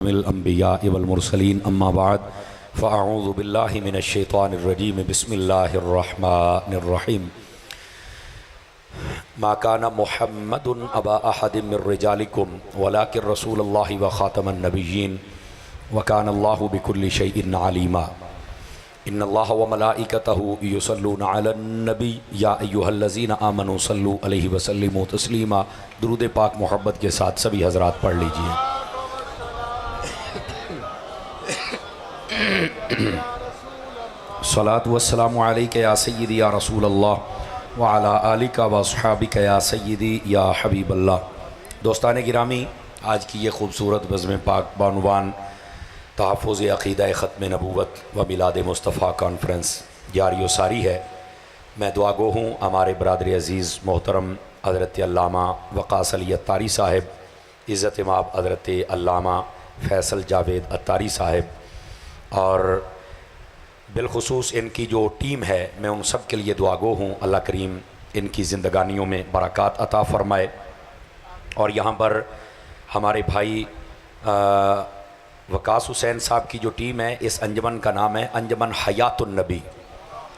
अम्बिया वल मुरसलीन अम्मा बाद फ़अऊज़ु बिल्लाहि मिनश शैतानिर रजीम बिस्मिल्लाहिर रहमानिर रहीम मा काना मुहम्मदुन अबा अहदिम मिर रिजालिकुम वलाकिन रसूलुल्लाहि व ख़ातमन नबिय्यीन व कानल्लाहु बिकुल्लि शैइन अलीमा इन्नल्लाह व मलाइकतहु युसल्लूना अलन नबी या अय्युहल्लज़ीना आमनू सल्लू अलैहि व सल्लिमू तस्लीमा। दुरूद पाक मोहब्बत के साथ सभी हज़रात पढ़ लीजिए। सलातु वस्सलामु अलैका या सय्यदी या रसूल अल्लाह व अला आलिका व अस्हाबिका या सय्यदी या हबीब अल्लाह। दोस्तान गिरामी, आज की ये खूबसूरत बज़्म पाक बानुवान तहफ़्फ़ुज़ अक़ीदा ख़त्म नबूवत व मिलाद मुस्तफ़ा कॉन्फ्रेंस जारी व सारी है। मैं दुआगो हूँ हमारे बरादर अज़ीज़ मोहतरम हज़रत अल्लामा वक़ास अली अत्तारी साहिब, इज़्ज़त माब हज़रत अल्लामा फ़ैसल जावेद अत्तारी साहिब और बिलखुसूस इनकी जो टीम है, मैं उन सब के लिए दुआगो हूँ। अल्लाह करीम इनकी ज़िंदगानियों में बरक़ात अता फ़रमाए। और यहाँ पर हमारे भाई वकास हुसैन साहब की जो टीम है, इस अंजमन का नाम है अंजमन हयातुन नबी।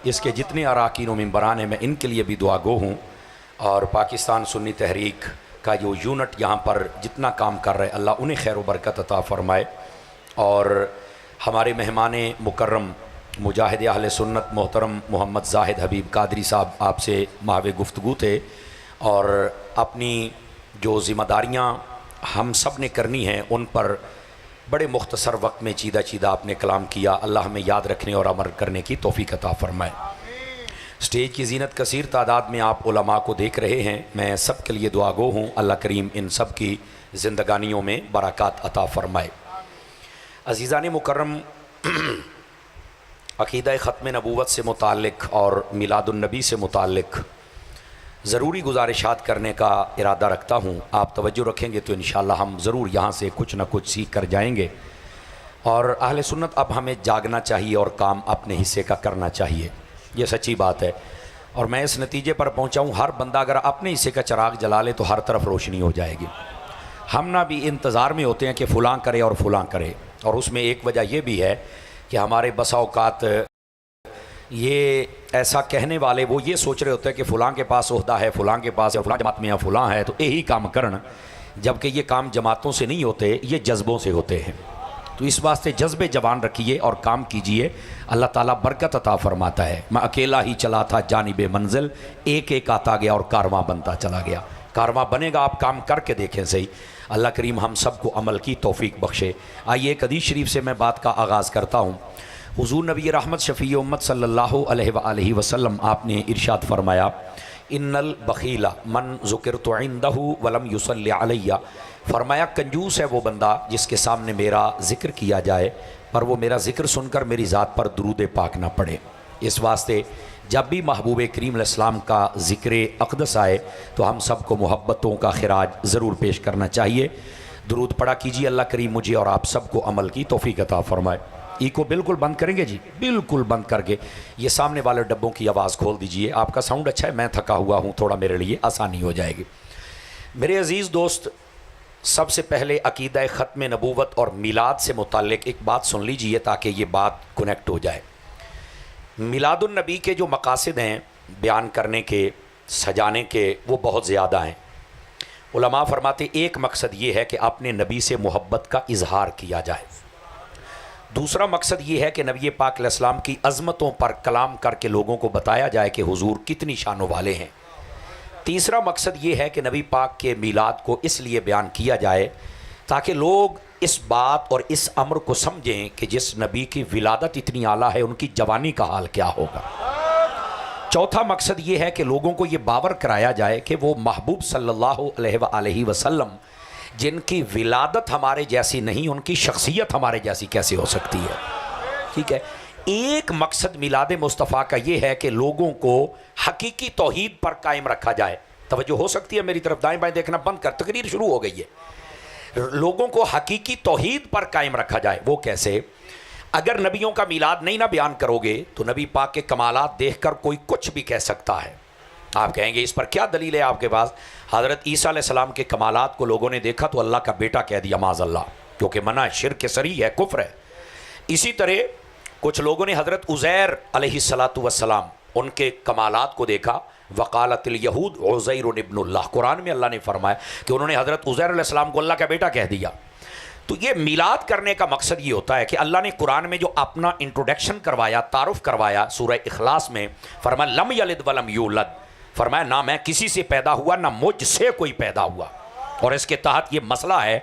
इसके जितने अराकीन व मेंबरान हैं, मैं इनके लिए भी दुआगो हूँ। और पाकिस्तान सुन्नी तहरीक का जो यूनिट यहाँ पर जितना काम कर रहे हैं, अल्लाह उन्हें खैर व बरकत अता फ़रमाए। और हमारे मेहमान मुकर्रम मुजाहिद अहले सुन्नत मोहतरम मोहम्मद ज़ाहिद हबीब कादरी साहब आपसे माहवे गुफ्तगू थे और अपनी जो ज़िम्मेदारियाँ हम सब ने करनी हैं उन पर बड़े मुख्तसर वक्त में चीदा चीदा आपने कलाम किया। अल्लाह हमें याद रखने और अमल करने की तौफ़ीक़ अता फ़रमाए। स्टेज की ज़ीनत कसीर तादाद में आप उलमा को देख रहे हैं, मैं सब के लिए दुआगो हूँ। अल्लाह करीम इन सब की ज़िंदगानियों में बरक़ात अता फ़रमाए। अज़ीज़ान मुकर्रम, अक़ीदा ख़त्म नबूवत से मुताल्लिक़ और मिलादुन्नबी से मुताल्लिक़ ज़रूरी गुजारिशात करने का इरादा रखता हूँ। आप तवज्जो रखेंगे तो इंशाअल्लाह हम ज़रूर यहाँ से कुछ ना कुछ सीख कर जाएंगे। और अहले सुन्नत, अब हमें जागना चाहिए और काम अपने हिस्से का करना चाहिए, ये सच्ची बात है। और मैं इस नतीजे पर पहुँचा हूँ, हर बंदा अगर अपने हिस्से का चिराग जला ले तो हर तरफ रोशनी हो जाएगी। हम ना भी इंतज़ार में होते हैं कि फ़लाँ करे और फ़लाँ करे, और उसमें एक वजह यह भी है कि हमारे बसा औकात ये ऐसा कहने वाले वो ये सोच रहे होते हैं कि फ़लाँ के पास ओहदा है, फ़लाँ के पास है, फ़लाँ जमात में या फ़लाँ है तो यही काम करन, जबकि ये काम जमातों से नहीं होते, ये जज्बों से होते हैं। तो इस वास्ते जज्बे जवान रखिए और काम कीजिए, अल्लाह ताला बरकत अता फ़रमाता है। मैं अकेला ही चला था जानिबे मंजिल, एक एक आता गया और कारवां बनता चला गया। कारवां बनेगा, आप काम करके देखें सही। अल्लाह करीम हम सबको अमल की तौफ़ीक बख्शे। आइए एक हदीस शरीफ से मैं बात का आगाज़ करता हूँ। हुज़ूर नबी रहमत शफ़ी उम्मत सल्लल्लाहु अलैहि वसल्लम आपने इरशाद फरमाया, इन्नल बख़ीला मन ज़ुकिरतु इंदहु वलम युसल्लि अलैया। फरमाया, कंजूस है वो बंदा जिसके सामने मेरा ज़िक्र किया जाए पर वो मेरा ज़िक्र सुनकर मेरी ज़ात पर दुरूद पाक ना पढ़े। इस वास्ते जब भी महबूब करीम अलैहिस्सलाम का ज़िक्र अक़दस आए तो हम सबको मोहब्बतों का खिराज ज़रूर पेश करना चाहिए। दुरूद पढ़ा कीजिए। अल्लाह करीम मुझे और आप सबको अमल की तौफ़ीक़ अता फ़रमाए। ई को बिल्कुल बंद करेंगे जी, बिल्कुल बंद करके ये सामने वाले डब्बों की आवाज़ खोल दीजिए। आपका साउंड अच्छा है, मैं थका हुआ हूँ, थोड़ा मेरे लिए आसानी हो जाएगी। मेरे अज़ीज़ दोस्त, सबसे पहले अक़ीदा ख़त्म नबूवत और मिलाद से मुताल्लिक़ एक बात सुन लीजिए ताकि ये बात कनेक्ट हो जाए। मिलादुन्नबी के जो मकासद हैं बयान करने के, सजाने के, वो बहुत ज़्यादा हैं। उलमा फरमाते एक मकसद ये है कि अपने नबी से मोहब्बत का इजहार किया जाए। दूसरा मकसद ये है कि नबी पाक अलैहिस्सलाम की अज़मतों पर कलाम करके लोगों को बताया जाए कि हुजूर कितनी शानों वाले हैं। तीसरा मकसद ये है कि नबी पाक के मिलाद को इसलिए बयान किया जाए ताकि लोग इस बात और इस अम्र को समझें कि जिस नबी की विलादत इतनी आला है उनकी जवानी का हाल क्या होगा। चौथा मकसद ये है कि लोगों को ये बावर कराया जाए कि वो महबूब सल्लल्लाहु अलैहि वसल्लम जिनकी विलादत हमारे जैसी नहीं, उनकी शख्सियत हमारे जैसी कैसे हो सकती है। ठीक है, एक मकसद मिलाद मुस्तफ़ा का ये है कि लोगों को हकीकी तौहीद पर कायम रखा जाए। तवज्जो हो सकती है मेरी तरफ, दाएं बाएं देखना बंद कर, तकरीर शुरू हो गई है। लोगों को हकीकी तौहीद पर कायम रखा जाए। वो कैसे? अगर नबियों का मिलाद नहीं ना बयान करोगे तो नबी पाक के कमालात देखकर कोई कुछ भी कह सकता है। आप कहेंगे इस पर क्या दलील है आपके पास? हज़रत ईसा अलैहिस्सलाम के कमालात को लोगों ने देखा तो अल्लाह का बेटा कह दिया, माज़अल्लाह। क्योंकि मना शिर्क सरी है, कुफ्र है। इसी तरह कुछ लोगों ने हज़रत उज़ैर अलैहिस्सलातु वस्सलाम उनके कमालात को देखा। वकालतिल यहूद उज़ैर इब्नुल्लाह, कुरान में अल्लाह ने फरमाया कि उन्होंने हज़रत उज़ैर अलैहिस्सलाम को अल्लाह का बेटा कह दिया। तो ये मिलाद करने का मकसद ये होता है कि अल्लाह ने कुरान में जो अपना इंट्रोडक्शन करवाया, तारुफ करवाया सूरह इखलास में, फरमाया लम यलिद वलम यूलद, फरमाया ना मैं किसी से पैदा हुआ ना मुझसे कोई पैदा हुआ। और इसके तहत ये मसला है,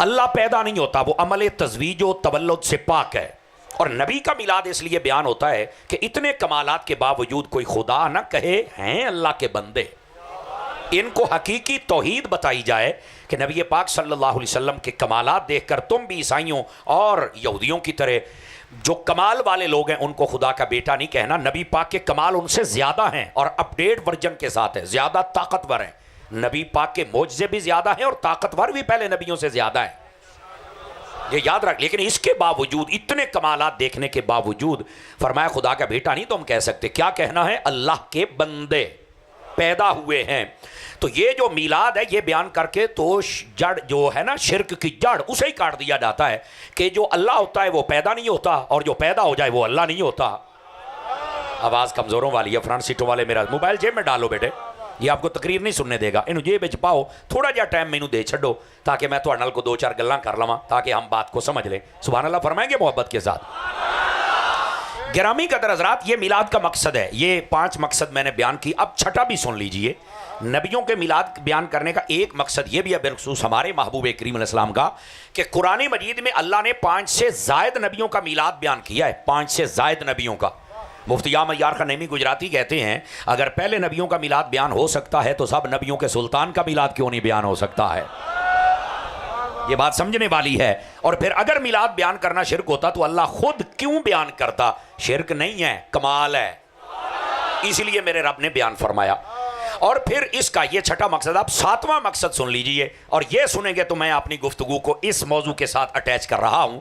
अल्लाह पैदा नहीं होता, वो अमल तज़वीज व तवल्लुद से पाक है। और नबी का मिलाद इसलिए बयान होता है कि इतने कमालात के बावजूद कोई खुदा ना कहे हैं अल्लाह के बंदे, इनको हकीकी तौहीद बताई जाए कि नबी पाक सल्लल्लाहु अलैहि वसल्लम के कमालात देखकर तुम भी ईसाइयों और यहूदियों की तरह जो कमाल वाले लोग हैं उनको खुदा का बेटा नहीं कहना। नबी पाक के कमाल उनसे ज़्यादा हैं और अपडेट वर्जन के साथ है, ज़्यादा ताकतवर हैं। नबी पाक के मोजज़े भी ज़्यादा हैं और ताकतवर भी पहले नबियों से ज़्यादा है, ये याद रख। लेकिन इसके बावजूद, इतने कमालात देखने के बावजूद फरमाया खुदा का बेटा नहीं तुम कह सकते। क्या कहना है? अल्लाह के बंदे पैदा हुए हैं। तो ये जो मीलाद है ये बयान करके तो जड़ जो है ना, शिर्क की जड़, उसे ही काट दिया जाता है कि जो अल्लाह होता है वो पैदा नहीं होता और जो पैदा हो जाए वो अल्लाह नहीं होता। आवाज़ कमज़ोरों वाली है, फ्रंट सीटों वाले मेरा मोबाइल जेब में डालो बेटे, ये आपको तकरीर नहीं सुनने देगा। इन जेब में पाओ, थोड़ा जहा टाइम मैनू दे छो ताकि मैं तुहाडे नाल को दो चार गल्लां कर लवां ताकि हम बात को समझ लें। सुभान अल्लाह फरमाएंगे मोहब्बत के साथ। गिरामी कदर हज़रात, ये मिलाद का मकसद है। ये 5 मकसद मैंने बयान की, अब छठा भी सुन लीजिए। नबियों के मिलाद बयान करने का एक मकसद ये भी है बिलखुसूस हमारे महबूब करीम अलैहिस्सलाम का, कि कुरान मजीद में अल्लाह ने 5 से ज़ायद नबियों का मिलाद बयान किया है। 5 से ज़ायद नबियों का। मुफ्ती या मय्यार ख़ान नईमी गुजराती कहते हैं अगर पहले नबियों का मिलाद बयान हो सकता है तो सब नबियों के सुल्तान का मिलाद क्यों नहीं बयान हो सकता है? ये बात समझने वाली है। और फिर अगर मिलाद बयान करना शिर्क होता तो अल्लाह खुद क्यों बयान करता? शिर्क नहीं है, कमाल है, इसलिए मेरे रब ने बयान फरमाया। और फिर इसका ये छठा मकसद, आप 7वां मकसद सुन लीजिए, और ये सुनेंगे तो मैं अपनी गुफ्तगू को इस मौजू के साथ अटैच कर रहा हूं।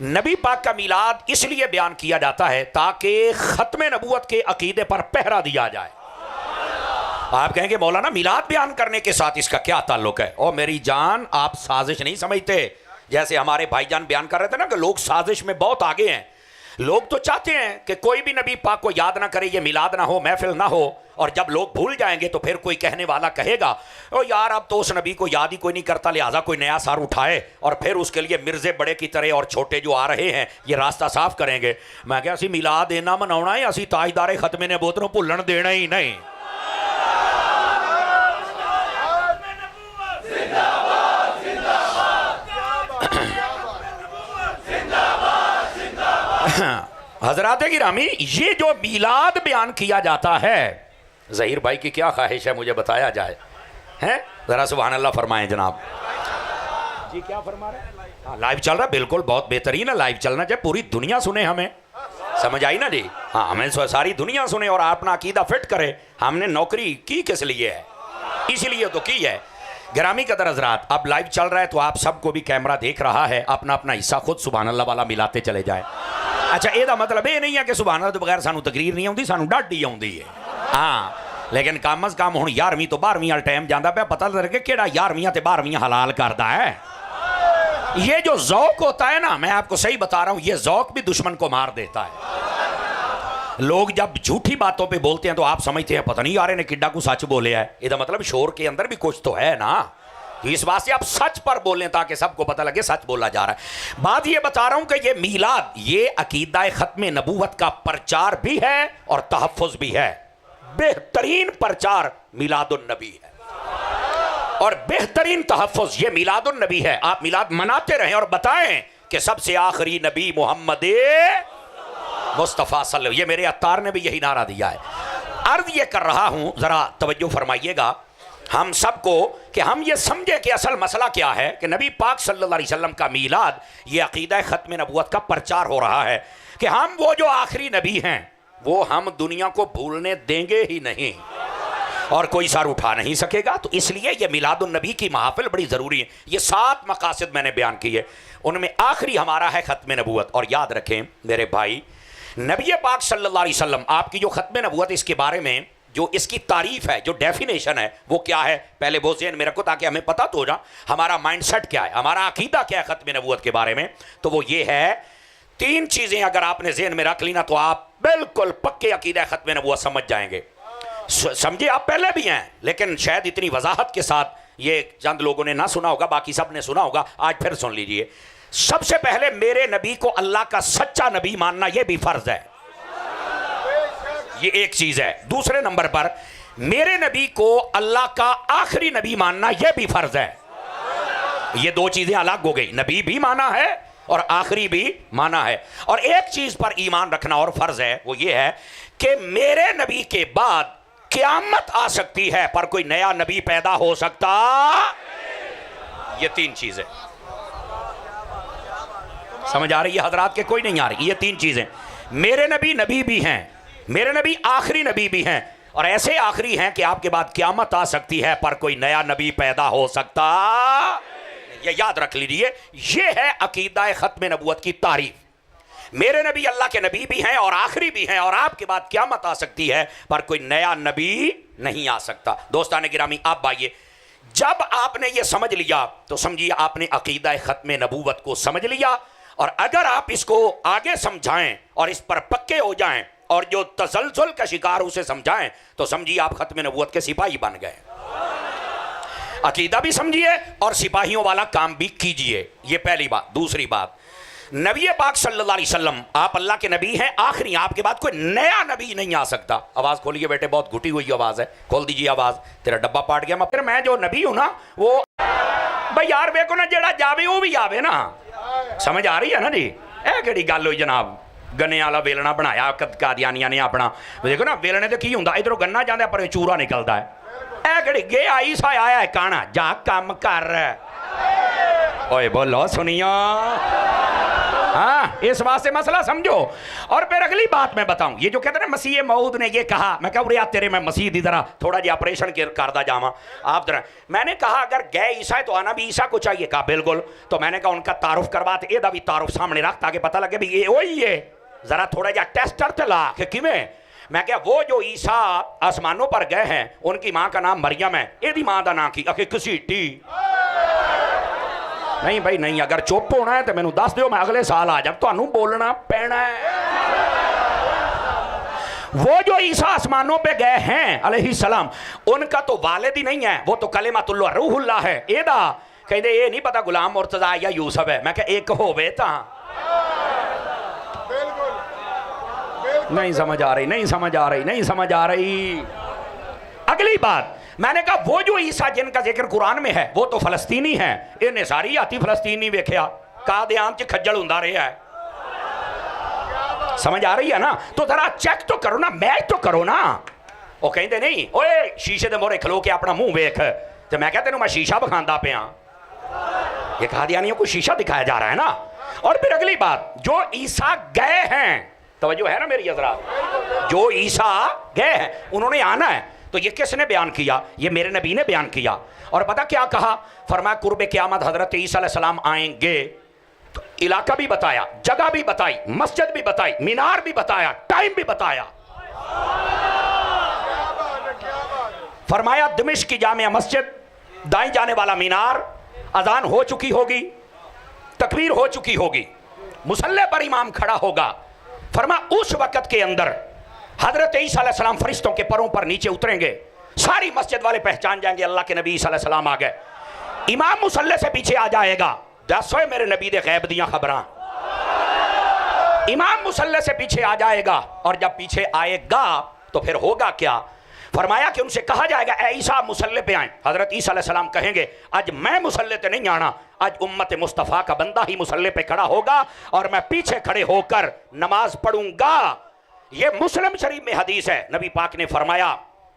नबी पाक का मिलाद इसलिए बयान किया जाता है ताकि खत्म नबूवत के अकीदे पर पहरा दिया जाए। आप कहेंगे मौलाना मिलाद बयान करने के साथ इसका क्या ताल्लुक है? और मेरी जान, आप साजिश नहीं समझते। जैसे हमारे भाईजान बयान कर रहे थे ना कि लोग साजिश में बहुत आगे हैं। लोग तो चाहते हैं कि कोई भी नबी पाक को याद ना करे, ये मिलाद ना हो, महफिल ना हो, और जब लोग भूल जाएंगे तो फिर कोई कहने वाला कहेगा ओ यार अब तो उस नबी को याद ही कोई नहीं करता, लिहाजा कोई नया सार उठाए और फिर उसके लिए मिर्जे बड़े की तरह और छोटे जो आ रहे हैं ये रास्ता साफ करेंगे। मैं क्या असी मिलाद देना मनाना है, असी ताजदारे खत्मे नबूवत नूं भुल्लण देना ही नहीं। हजरात गिरामी, ये जो मिलाद बयान किया जाता है, ज़हीर भाई की क्या ख्वाहिश है मुझे बताया जाए, हैं? ज़रा सुभान अल्लाह फरमाएं जनाब जी। क्या फरमा रहे हैं? हाँ, लाइव चल रहा है, बिल्कुल बहुत बेहतरीन है। लाइव चलना चाहिए, पूरी दुनिया सुने, हमें समझ आई ना जी? हाँ, हमें सारी दुनिया सुने और अपना अकीदा फिट करे। हमने नौकरी की किस लिए है? इसलिए तो की है। गिरामी कदर हजरात, अब लाइव चल रहा है तो आप सबको भी कैमरा देख रहा है, अपना अपना हिस्सा खुद सुभान अल्लाह वाला मिलाते चले जाए। अच्छा, ਇਹਦਾ मतलब ये नहीं है कि सुभान अल्लाह तो बगैर सानू तकरीर नहीं आती, सानू डाढ़ी आती है। हाँ, लेकिन कम अज कम हुण 11वीं तो 12वीं वाला टाइम जाता पे, पता लगे किहड़ा 11वीं ते 12वीं हलाल करता है। ये जो ज़ौक होता है ना, मैं आपको सही बता रहा हूँ, ये ज़ौक भी दुश्मन को मार देता है। लोग जब झूठी बातों पे बोलते हैं तो आप समझते हैं पता नहीं यार ने किड्डा को सच बोले है। इसका मतलब शोर के अंदर भी कुछ तो है ना। इस बात से आप सच पर बोलें ताकि सबको पता लगे सच बोला जा रहा है। बात ये बता रहा हूं कि ये मीलाद, ये अकीदा खत्म नबूवत का प्रचार भी है और तहफ़्फ़ुज़ भी है। बेहतरीन प्रचार मिलादुन नबी है और बेहतरीन तहफ़्फ़ुज़ ये मिलादुन नबी है। आप मिलाद मनाते रहें और बताएं कि सबसे आखिरी नबी मोहम्मद मुस्तफ़ा सल्लल्लाहु, ये मेरे अत्तार ने भी यही नारा दिया है। अर्ज़ ये कर रहा हूं, जरा तवज्जो फरमाइएगा हम सबको, कि हम ये समझे कि असल मसला क्या है कि नबी पाक सल्लल्लाहु अलैहि वसल्लम का मीलाद ये अकीदा ख़त्म नबूवत का प्रचार हो रहा है कि हम वो जो आखिरी नबी हैं वो हम दुनिया को भूलने देंगे ही नहीं और कोई सर उठा नहीं सकेगा। तो इसलिए ये मिलादुन नबी की महफिल बड़ी ज़रूरी है। ये 7 मकासद मैंने बयान किए, उनमें आखिरी हमारा है ख़त्म नबूवत। और याद रखें मेरे भाई, नबी पाक सल्लल्लाहु अलैहि वसल्लम आपकी जो ख़त्म नबूवत, इसके बारे में जो इसकी तारीफ है, जो डेफिनेशन है, वो क्या है, पहले वो ज़हन में रखो ताकि हमें पता तो हो जाए हमारा माइंडसेट क्या है, हमारा अकीदा क्या है खत्म नबूवत के बारे में। तो वो ये है, 3 चीज़ें अगर आपने ज़हन में रख ली ना तो आप बिल्कुल पक्के अकीदा खत्म नबूवत समझ जाएंगे। समझे, आप पहले भी हैं लेकिन शायद इतनी वजाहत के साथ ये चंद लोगों ने ना सुना होगा, बाकी सब ने सुना होगा, आज फिर सुन लीजिए। सबसे पहले मेरे नबी को अल्लाह का सच्चा नबी मानना यह भी फर्ज है, ये एक चीज है। दूसरे नंबर पर मेरे नबी को अल्लाह का आखिरी नबी मानना यह भी फर्ज है। ये 2 चीजें अलग हो गई, नबी भी माना है और आखिरी भी माना है। और एक चीज पर ईमान रखना और फर्ज है, वो ये है कि मेरे नबी के बाद क़यामत आ सकती है पर कोई नया नबी पैदा हो सकता। ये 3 चीजें समझ आ रही है हजरात के, कोई नहीं आ रही। ये 3 चीजें, मेरे नबी नबी भी हैं, मेरे नबी आखिरी नबी भी हैं, और ऐसे आखिरी हैं कि आपके बाद क़यामत आ सकती है पर कोई नया नबी पैदा हो सकता। ये याद रख लीजिए, ये है अकीदा खत्म नबूवत की तारीफ। मेरे नबी अल्लाह के नबी भी हैं और आखिरी भी हैं, और आपके बाद क़यामत आ सकती है पर कोई नया नबी नहीं आ सकता। दोस्तान गिरामी, आप आइए, जब आपने ये समझ लिया तो समझिए आपने अकीदा खत्म नबूवत को समझ लिया। और अगर आप इसको आगे समझाएं और इस पर पक्के हो जाएं और जो तसलसल का शिकार उसे समझाएं तो समझिए आप खत्म नबूवत के सिपाही बन गए। अकीदा भी समझिए और सिपाहियों वाला काम भी कीजिए, ये पहली बात। दूसरी बात, नबी पाक सल्लल्लाहु अलैहि वसल्लम आप अल्लाह के नबी हैं, आखिरी, आपके बाद कोई नया नबी नहीं आ सकता। आवाज खोलिए बेटे, बहुत घुटी हुई आवाज है, खोल दीजिए आवाज, तेरा डब्बा पाट गया। फिर मैं जो नबी हूं ना वो भाई यार देखो ना, जेड़ा जावे वो भी आवे ना, समझ आ रही है ना जी। ए केड़ी गल हुई जनाब, गन्ने वाला वेलना बनाया कादियानिया ने अपना, देखो ना वेलने तो की हुंदा, इधरों गन्ना जांदा पर चूरा निकलदा है। ए केड़ी गे आई सा आया है काना, जा काम कर, ओए बोलो सुनिया। हाँ, इस वास्ते मसला समझो। और फिर अगली बात मैं बताऊं, ये जो कहते हैं ना मसीह मऊद ने ये कहा, मैं कहा यार तेरे मैं मसीह दी तरह थोड़ा जी ऑपरेशन करदा जावा आप तरह। मैंने कहा अगर गए ईसा है तो आना भी ईसा को चाहिए, कहा बिल्कुल। तो मैंने कहा उनका तारुफ करवाते, एदा भी तारुफ सामने रख ताकि पता लगे भी ये वही है, जरा थोड़ा जा टेस्टर चला कि किवें। मैं क्या वो जो ईसा आसमानों पर गए हैं उनकी मां का नाम मरियम है, एदी मां का नाम की आखिर घसीटी। नहीं भाई नहीं, अगर चुप होना है तो मैनू दस दो, मैं अगले साल आ जा, तो बोलना पैना है। वो जो ईसा आसमानों पे गए हैं अलैहिस्सलाम, उनका तो वालिद ही नहीं है, वो तो कलिमतुल्लाह रूहुल्लाह है। एदा कहते ये नहीं पता गुलाम मुर्तजा या यूसुफ है। मैं क्या एक होवे ता नहीं समझ आ रही, नहीं समझ आ रही, नहीं समझ आ रही। अगली बात मैंने कहा वो जो ईसा जिनका जिक्र कुरान में है वो तो फलस्तीनी है, इन्हें सारी आती फलस्तीनी वेख्या कादियान च खज्जल हुंदा रहा है। समझ आ रही है ना? तो जरा चेक तो करो ना, मैच तो करो ना। वो कहते नहीं ओए शीशे दे मोरे खलो के अपना मुंह वेख, तो मैं कहते मैं शीशा बखांदा पिया। ये कादियानियों को शीशा दिखाया जा रहा है ना। और फिर अगली बात, जो ईसा गए हैं, तवज्जो है ना मेरी हज़रात, जो ईसा गए हैं उन्होंने आना है, तो ये किसने बयान किया? ये मेरे नबी ने बयान किया। और पता क्या कहा? फरमाया कुर्बे क़यामत हज़रत ईसा अलैहिस्सलाम आएंगे। तो इलाका भी बताया, जगह भी बताई, मस्जिद भी बताई, मीनार भी बताया, टाइम भी बताया। फरमाया दमिश्क की जामिया मस्जिद, दाएं जाने वाला मीनार, अजान हो चुकी होगी, तकबीर हो चुकी होगी, मुसल्ले पर इमाम खड़ा होगा। फरमा उस वक़्त के अंदर हजरत ईसा अलैहिस्सलाम फरिश्तों के परों पर नीचे उतरेंगे, सारी मस्जिद वाले पहचान जाएंगे अल्लाह के नबी ईसा अलैहिस्सलाम आ गए। इमाम मुसल्ले से पीछे आ जाएगा, दस होए मेरे नबी दे गैब दियां खबरां। इमाम मुसल्ले से पीछे आ जाएगा, और जब पीछे आएगा तो फिर होगा क्या? फरमाया कि उनसे कहा जाएगा ए ईसा मुसल्ले पे आए। हजरत ईसा अलैहिस्सलाम कहेंगे आज मैं मुसल्ले पे नहीं आना, आज उम्मत मुस्तफ़ा का बंदा ही मुसल्ले पे खड़ा होगा और मैं पीछे खड़े होकर नमाज पढ़ूंगा। ये मुस्लिम शरीफ में हदीस है। नबी पाक ने फरमाया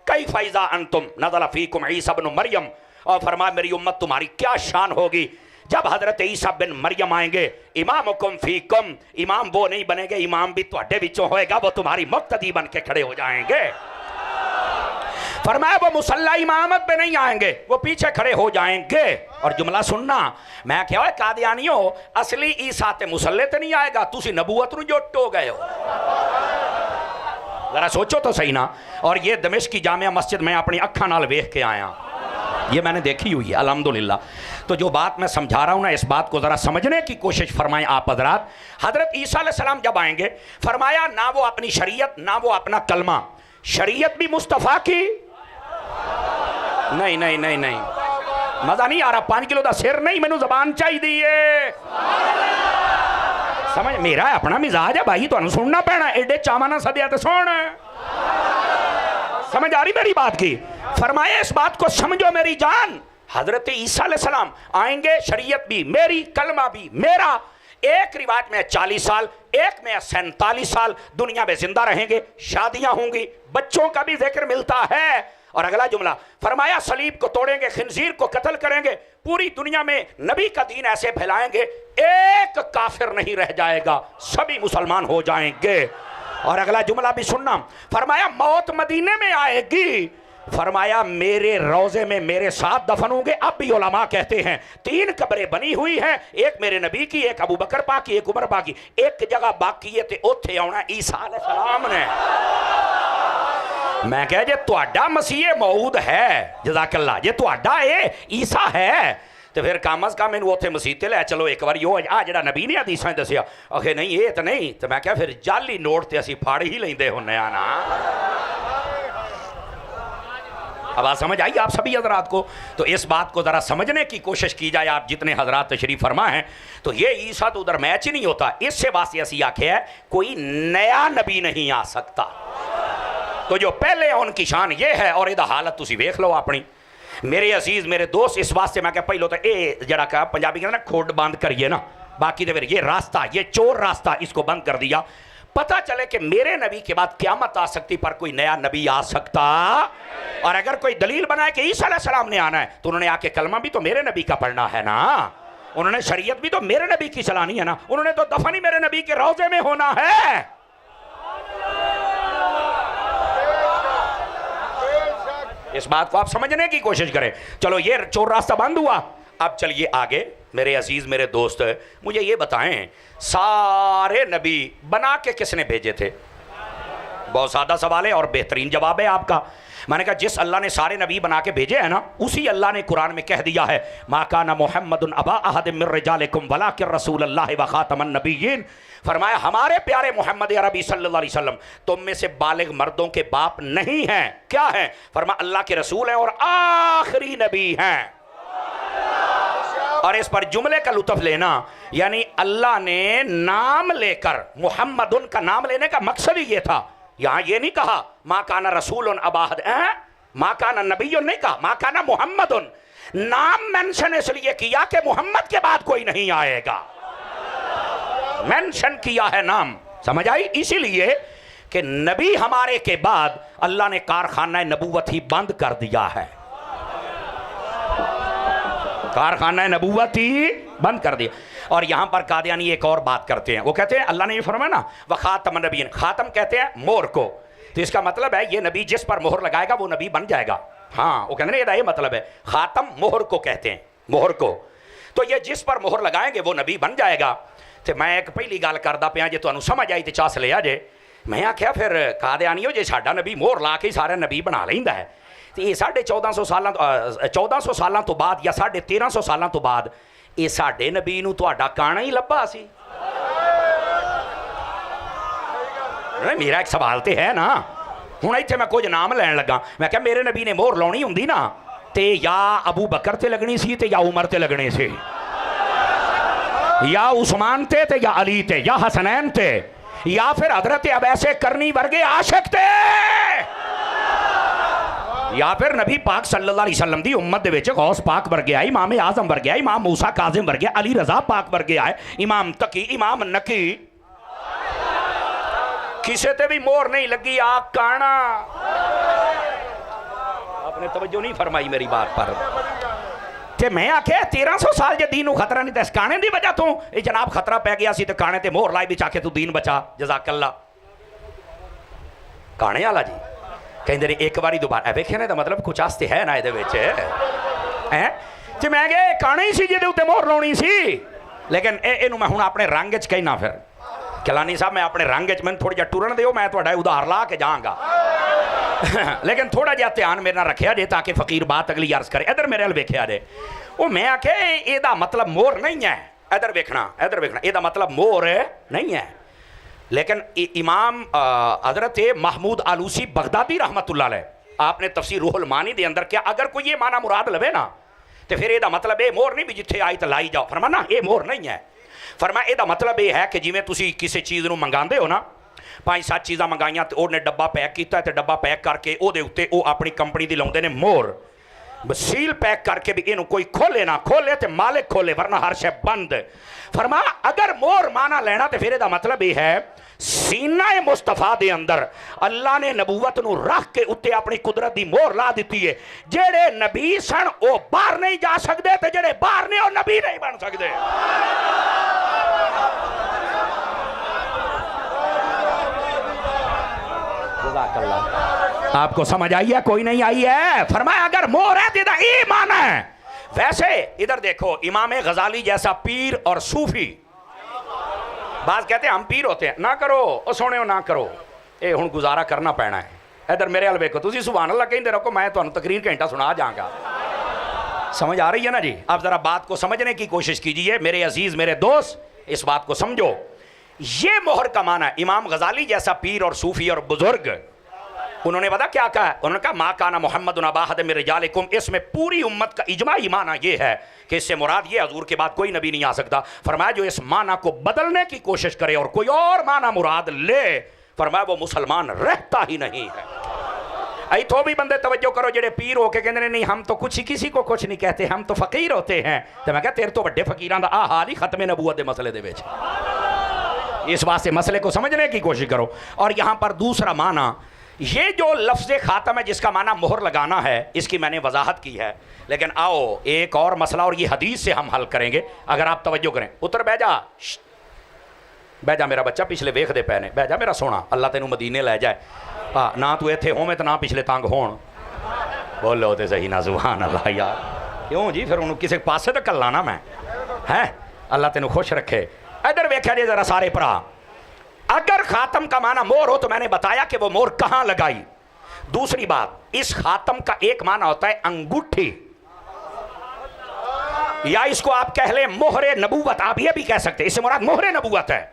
कई फ़ैज़ा अंतुम नज़ला फ़ीकुम ईसा इब्न मरियम, और फरमाया मेरी उम्मत तुम्हारी क्या शान होगी जब हजरत ईसा बिन मरियम आएंगे। इमामुकुम फ़ीकुम, इमाम वो नहीं बनेंगे, इमाम भी तुहाडे विचों होएगा, वो तुम्हारी मुक्तदी बन के खड़े हो जाएंगे। फरमाया वो मुसल्ला इमामत पे नहीं आएंगे, वो पीछे खड़े हो जाएंगे। और जुमला सुनना, मैं क्या कादियानियों असली ईसा ते मुसल्ले ते नहीं आएगा, तुसी नबूवत नूं जुट हो गए हो। जरा सोचो तो सही ना। और ये दमिश्क की जामिया मस्जिद मैं अपनी अखा नाल वेख के आया, ये मैंने देखी हुई है अल्हम्दुलिल्लाह। तो जो बात मैं समझा रहा हूँ ना, इस बात को ज़रा समझने की कोशिश फरमाएं आप हजरात। हज़रत ईसा अलैहिस्सलाम जब आएंगे, फरमाया ना वो अपनी शरीयत ना वो अपना कलमा, शरीयत भी मुस्तफ़ा की नहीं नहीं नहीं नहीं, मज़ा नहीं आ रहा। 5 किलो का सिर नहीं, मैनू ज़बान चाहिए। समझ, मेरा अपना मिजाज है भाई, तुहानू सुनना पैना, एडे चावा ना सदिया तो सुन। समझ आ रही मेरी बात की? फरमाया इस बात को समझो मेरी जान, हजरत ईसा अलैहिस्सलाम आएंगे, शरीयत भी मेरी, कलमा भी मेरा। एक रिवायत में 40 साल, एक में 47 साल दुनिया में जिंदा रहेंगे, शादियां होंगी, बच्चों का भी जिक्र मिलता है। और अगला जुमला फरमाया सलीब को तोड़ेंगे, खिंजीर को कत्ल करेंगे, पूरी दुनिया में नबी का दीन ऐसे फैलाएंगे, एक काफिर नहीं रह जाएगा, सभी मुसलमान हो जाएंगे। और अगला जुमला भी सुनना, फरमाया मौत मदीने में आएगी, फरमाया मेरे रोजे में मेरे साथ दफन होंगे। अब भी उलमा कहते हैं 3 कब्रें बनी हुई हैं, एक मेरे नबी की, एक अबू बकर पाक की, एक उमर पाक की, एक जगह बाकी है ते ओथे आना ईसा अलैहिस्सलाम ने। मैं कह जे तुहाडा मसीह मौऊद है, जज़ाकल्लाह, जे तुहाडा ये ईसा है तो फिर कम अज कम इनू उत्थे मसीह ते लै चलो एक बार। आ जिहड़ा नबी ने हदीसां दसिया, आखे नहीं ये तो नहीं, तो मैं क्या फिर जाली नोट ते असीं फाड़ ही लेंदे हुन्ने आ ना। अब बात समझ आई आप सभी हजरात को? तो इस बात को ज़रा समझने की कोशिश की जाए, आप जितने हजरात तशरीफ फरमा हैं। तो ये ईसा तो उधर मैच ही नहीं होता, इससे वास्ते असी आखे है कोई नया नबी नहीं आ सकता। तो जो पहले उनकी शान ये है, और इहदा हालत तुसी वेख लो अपनी। मेरे अजीज मेरे दोस्त, इस वास्ते मैं क्या पहलो तो ये जरा का पंजाबी कहते ना खोड बंद करिए ना, बाकी तो फिर ये रास्ता, ये चोर रास्ता, इसको बंद कर दिया। पता चले कि मेरे नबी के बाद क़यामत आ सकती, पर कोई नया नबी आ सकता। और अगर कोई दलील बनाए कि ईसा अलैहिस्सलाम ने आना है, तो उन्होंने आके कलमा भी तो मेरे नबी का पढ़ना है ना, उन्होंने शरीयत भी तो मेरे नबी की चलानी है ना, उन्होंने तो दफन ही मेरे नबी के रोजे में होना है। इस बात को आप समझने की कोशिश करें। चलो ये चोर रास्ता बंद हुआ, अब चलिए आगे। मेरे अजीज मेरे दोस्त, मुझे ये बताएं सारे नबी बना के किसने भेजे थे? बहुत सादा सवाल है और बेहतरीन जवाब है आपका। मैंने कहा जिस अल्लाह ने सारे नबी बना के भेजे हैं ना, उसी अल्लाह ने कुरान में कह दिया है मा काना मुहम्मदुन अबा अहद मिन रिजालिकुम वलाकिन रसूलुल्लाह व खातमन नबिय्यीन। फरमाया हमारे प्यारे मोहम्मद अरबी सल्लल्लाहु अलैहि वसल्लम तुम में से बालिग मर्दों के बाप नहीं हैं। क्या है? फरमाया अल्लाह के रसूल हैं और आखिरी नबी हैं। और इस पर जुमले का लुत्फ लेना, यानी अल्लाह ने नाम लेकर, मुहम्मदुन का नाम लेने का मकसद ही ये था। यहां ये नहीं कहा मा काना रसूलुन अबाहद, मा काना नबियुन नहीं कहा, मा काना मुहम्मदुन। नाम मेंशन इसलिए किया कि मोहम्मद के बाद कोई नहीं आएगा, मेंशन किया है नाम, समझ आई? इसीलिए कि नबी हमारे के बाद अल्लाह ने कारखाना नबूवत ही बंद कर दिया है, कारखाना नबूवत ही बंद कर दिया। और यहां पर कादियानी एक और बात करते हैं, वो कहते हैं अल्लाह ने ये फरमाया ना व खातम नबीन, खातम कहते हैं मोहर को, तो इसका मतलब है ये नबी जिस पर मोहर लगाएगा वो नबी बन जाएगा। हाँ, वो कहते हैं ये मतलब है, खातम मोहर को कहते हैं, मोहर को, तो ये जिस पर मोहर लगाएंगे वो नबी बन जाएगा। तो मैं एक पहली गल करदा पिया, जे तुहानू समझ आई तो चस लिया जे। मैं आख्या फिर कादियानी हो जे साडा नबी मोहर ला के सारे नबी बना लेंदा है, तो ये 1450 साल 1400 साल तो बाद या 1350 साल तो बाद ये साडे नबी नू तुहाडा काना ही लब्भा सी। मेरा एक सवाल तो है ना, हुण इत्थे मैं कुछ नाम लैन लगा, मैं क्या मेरे नबी ने मोहर लाउणी हुंदी ना ते या अबू बकर ते लगनी सी ते या उमर ते लगने से, या उस्मान ते या अली ते या हसनैन ते, या फिर हजरत अवैसे करनी वर्गे आशिक ते, या फिर नबी पाक सल्लल्लाहु अलैहि वसल्लम दी उम्मत दे विच गौस पाक वर्गे आए, इमाम आजम वर्गे आए, इमाम मूसा काजिम वर्गे, अली रजा पाक वर्गे आए, इमाम तकी, इमाम नकी, किसे ते भी मोहर नहीं लगी आ काना। आपने तवज्जो नहीं फरमाई मेरी बात पर। ते मैं आखे 1300 साल जे दीन नू खतरा नहीं, ते काने दी वजह तो ये जनाब खतरा पै गया सी, ते काने ते मोहर लाई बिच आखे तू दीन बचा, जज़ाकल्ला। काने वाला जी कहते ने एक बारी दोबारा वेखे ने, मतलब कुछ आस्ते है ना ये ते मैं कहा काने ही सी जिहदे उत्ते मोहर लाउणी सी, लेकिन इनू मैं हुण अपने रंग च कहना, फिर किलानी साहब मैं अपने रंग च मैं थोड़ा जिहा टुरन दिओ, मैं तुहाडा उधार ला के जाऊंगा लेकिन थोड़ा जिहा ध्यान मेरे नाल रखिया जे ताकि फकीर बात अगली अर्ज करे। इधर मेरे अल वेखिया जे, वो मैं आखे एदा मतलब मोर नहीं है, इधर वेखना एदा मतलब मोर नहीं है। लेकिन इमाम हजरत महमूद आलूसी बगदादी रहमतुल्लाह अलैह आपने तफसीर रूहुल मानी दे अंदर क्या अगर कोई ये माना मुराद लवे ना तो फिर एदा मतलब ये मोर नहीं भी जिथे आई तो लाई जाओ, फरमाना ये मोर नहीं है। फरमाया एदा मतलब ये है कि जिवें तुसी किसी चीज़ नूं मंगांदे हो ना, 5-7 चीज़ां मंगाइयां तो उन्हें डब्बा पैक किया तो डब्बा पैक करके वो उत्ते वो अपनी कंपनी दी लाउंदे ने मोर, सील पैक करके भी इनू कोई खोले ना खोले तो मालिक खोले वरना हर शय बंद। फरमाया अगर मोर माना लेना तो फिर एदा मतलब ये है सीना मुस्तफा दे अंदर अल्लाह ने नबूवत नू रख के उत्ते अपनी कुदरत दी मोहर ला दी है। जेड़े नबी सन वो बाहर नहीं जा सकते ते जेड़े बाहर ने वो नबी नहीं बन सकते। आपको समझ आई है कोई नहीं आई है? फरमाया अगर मोहर है तो ईमान है। वैसे इधर देखो इमाम गजाली जैसा पीर और सूफी, बात कहते हैं हम पीर होते हैं, ना करो ओ सोने ना करो, ये हुण गुजारा करना पैना है। इधर मेरे हल वेखो, तुसीं सुभान अल्लाह कहते रखो, मैं तुहानूं तकरीर घंटा सुना जाऊंगा। समझ आ रही है ना जी? आप जरा बात को समझने की कोशिश कीजिए मेरे अजीज मेरे दोस्त, इस बात को समझो। ये मोहर का माना है। इमाम गजाली जैसा पीर और सूफी और बुजुर्ग उन्होंने पता क्या कहा? उन्होंने कहा मा काना मोहम्मद अबाहद मिन रिजालिकुम, इसमें पूरी उम्मत का इजमाई माना यह है कि इससे मुराद ये हजूर के बाद कोई नबी नहीं आ सकता। फरमाया जो इस माना को बदलने की कोशिश करे और कोई और माना मुराद ले, फरमाया वो मुसलमान रहता ही नहीं है। आई तो भी बंदे तवज्जो करो जेड़े पीर होके कहते नहीं हम तो कुछ ही किसी को कुछ नहीं कहते, हम तो फकीर होते हैं। तो मैं कहा तेरे तो बड़े फकीरां दा आ हाल ही खत्म नबूवत दे मसले दे विच। इस वास्ते मसले को समझने की कोशिश करो। और यहाँ पर दूसरा माना, ये जो लफ्ज़ खातम है जिसका माना मोहर लगाना है, इसकी मैंने वजाहत की है। लेकिन आओ एक और मसला और ये हदीस से हम हल करेंगे अगर आप तवज्जो करें। उतर बह जा, बह जा मेरा बच्चा, पिछले वेख दे पैने, बह जा मेरा सोना, अल्लाह तेनू मदीने लै जाए। हाँ ना तू इत्थे होवें तो ना पिछले तंग होण। बोलो तो सही ना सुभान अल्लाह यार, क्यों जी फिर उन्होंने किसी पासे तो कल लाना मैं है। अल्लाह तेनू खुश रखे। इधर वेख्या जी जरा सारे भरा, अगर खातम का माना मोर हो तो मैंने बताया कि वो मोर कहां लगाई। दूसरी बात, इस खातम का एक माना होता है अंगूठी, या इसको आप कह ले मोहरे नबूवत, आप ये भी कह सकते हैं, इससे मुराद मोहरे नबूवत है।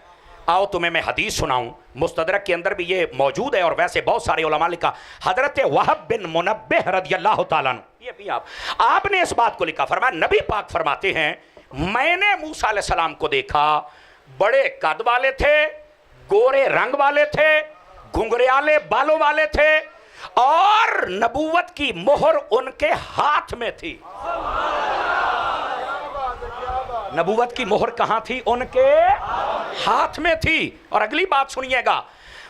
आओ तुम्हें मैं हदीस सुनाऊं, मुस्तदरक के अंदर भी ये मौजूद है और वैसे बहुत सारे उलमा लिखा। हजरत वहब बिन मुनब्बिह रदियल्लाहु ताला अन्हु, ये भी आपने इस बात को लिखा। फरमाया नबी पाक फरमाते हैं मैंने मूसा अलैहिस्सलाम को देखा, बड़े कद वाले थे, गोरे रंग वाले थे, घुंघरियाले बालों वाले थे और नबूवत की मोहर उनके हाथ में थी। नबूवत की मोहर कहां थी? उनके हाथ में थी। और अगली बात सुनिएगा,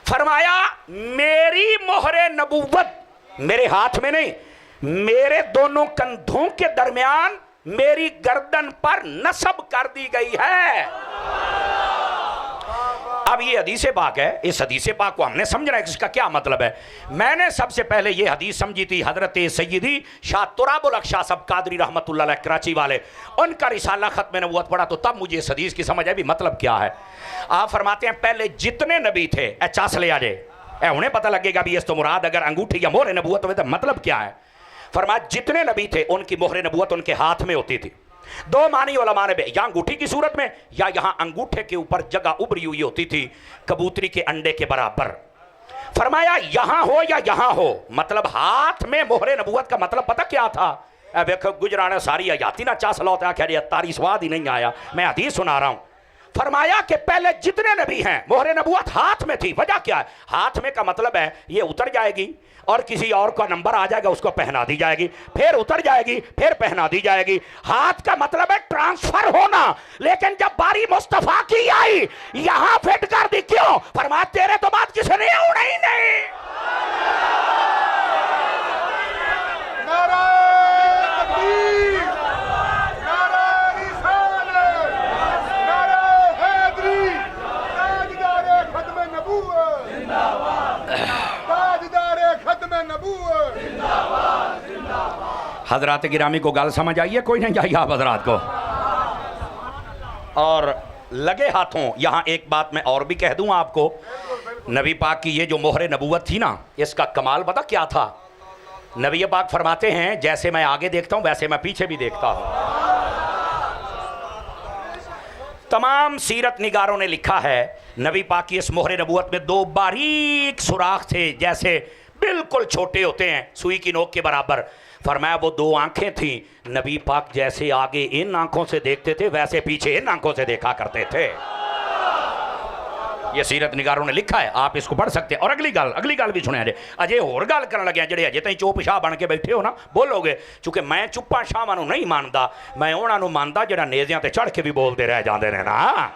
फरमाया मेरी मोहरे नबूवत मेरे हाथ में नहीं, मेरे दोनों कंधों के दरमियान मेरी गर्दन पर नस्ब कर दी गई है। अब ये हदीस पाक है, इस हदीस पाक को हमने समझना है इसका क्या मतलब है। मैंने सबसे पहले ये हदीस समझी थी हजरत सैयदी शाह तुराबुल अक़ शाह साहब कादरी रहमतुल्लाह अलैह कराची वाले, उनका रिसाला खत्म नबूवत पढ़ा तो तब मुझे इस हदीस की समझ है भी मतलब क्या है। आप फरमाते हैं पहले जितने नबी थे चास ले आ जाए उन्हें पता लगेगा भी इस तो मुराद अगर अंगूठी या मोहरे नबूवत हो तो मतलब क्या है। फरमाया जितने नबी थे उनकी मोहरे नबूवत उनके हाथ में होती थी। दो मानी उलमा ने, या अंगूठी की सूरत में या यहां अंगूठे के ऊपर जगह उभरी हुई होती थी कबूतरी के अंडे के बराबर। फरमाया यहां हो या यहां हो, मतलब हाथ में मोहरे नबूवत का मतलब पता क्या था? देखो गुजराना सारी हयाती ना चास लौटा क्या तारी स्वाद ही नहीं आया, मैं हदीस सुना रहा हूं। फरमाया कि पहले जितने नबी हैं मोहरे नबूवत हाथ में थी। वजह क्या है? हाथ में का मतलब है ये उतर जाएगी और किसी और का नंबर आ जाएगा उसको पहना दी जाएगी, फिर उतर जाएगी फिर पहना दी जाएगी। हाथ का मतलब है ट्रांसफर होना। लेकिन जब बारी मुस्तफा की आई यहां फिट कर दी, क्यों? फरमाया तेरे तो बात किसी ने उड़ा ही नहीं। हजरात गिरामी को गल समझ आई है कोई नहीं आई आप हजरात को? और लगे हाथों। यहाँ एक बात मैं और भी कह दूं आपको, नबी पाक की ये जो मोहर नबूवत थी ना, इसका कमाल पता क्या था? नबी पाक फरमाते हैं जैसे मैं आगे देखता हूं वैसे मैं पीछे भी देखता हूं। तमाम सीरत निगारों ने लिखा है नबी पाक की इस मोहर नबूवत में दो बारीक सुराख थे, जैसे बिल्कुल छोटे होते हैं, सुई की नोक के बराबर। फरमाया वो दो आंखें थी, नबी पाक जैसे आगे इन आंखों से देखते थे वैसे पीछे इन आंखों से देखा करते थे। ये सीरत निगारों ने लिखा है, आप इसको पढ़ सकते हैं। और अगली गल भी सुने अजे होर गल करन लगे जेडे अजे ताईं चुप शाह बन के बैठे हो ना, बोलोगे, चूंकि मैं चुप्पा शाहां नूं नहीं मानदा, मैं उन्हां नूं मानदा जेड़ा नेज़ियां ते चढ़ के भी बोलते रह जाते हैं ना।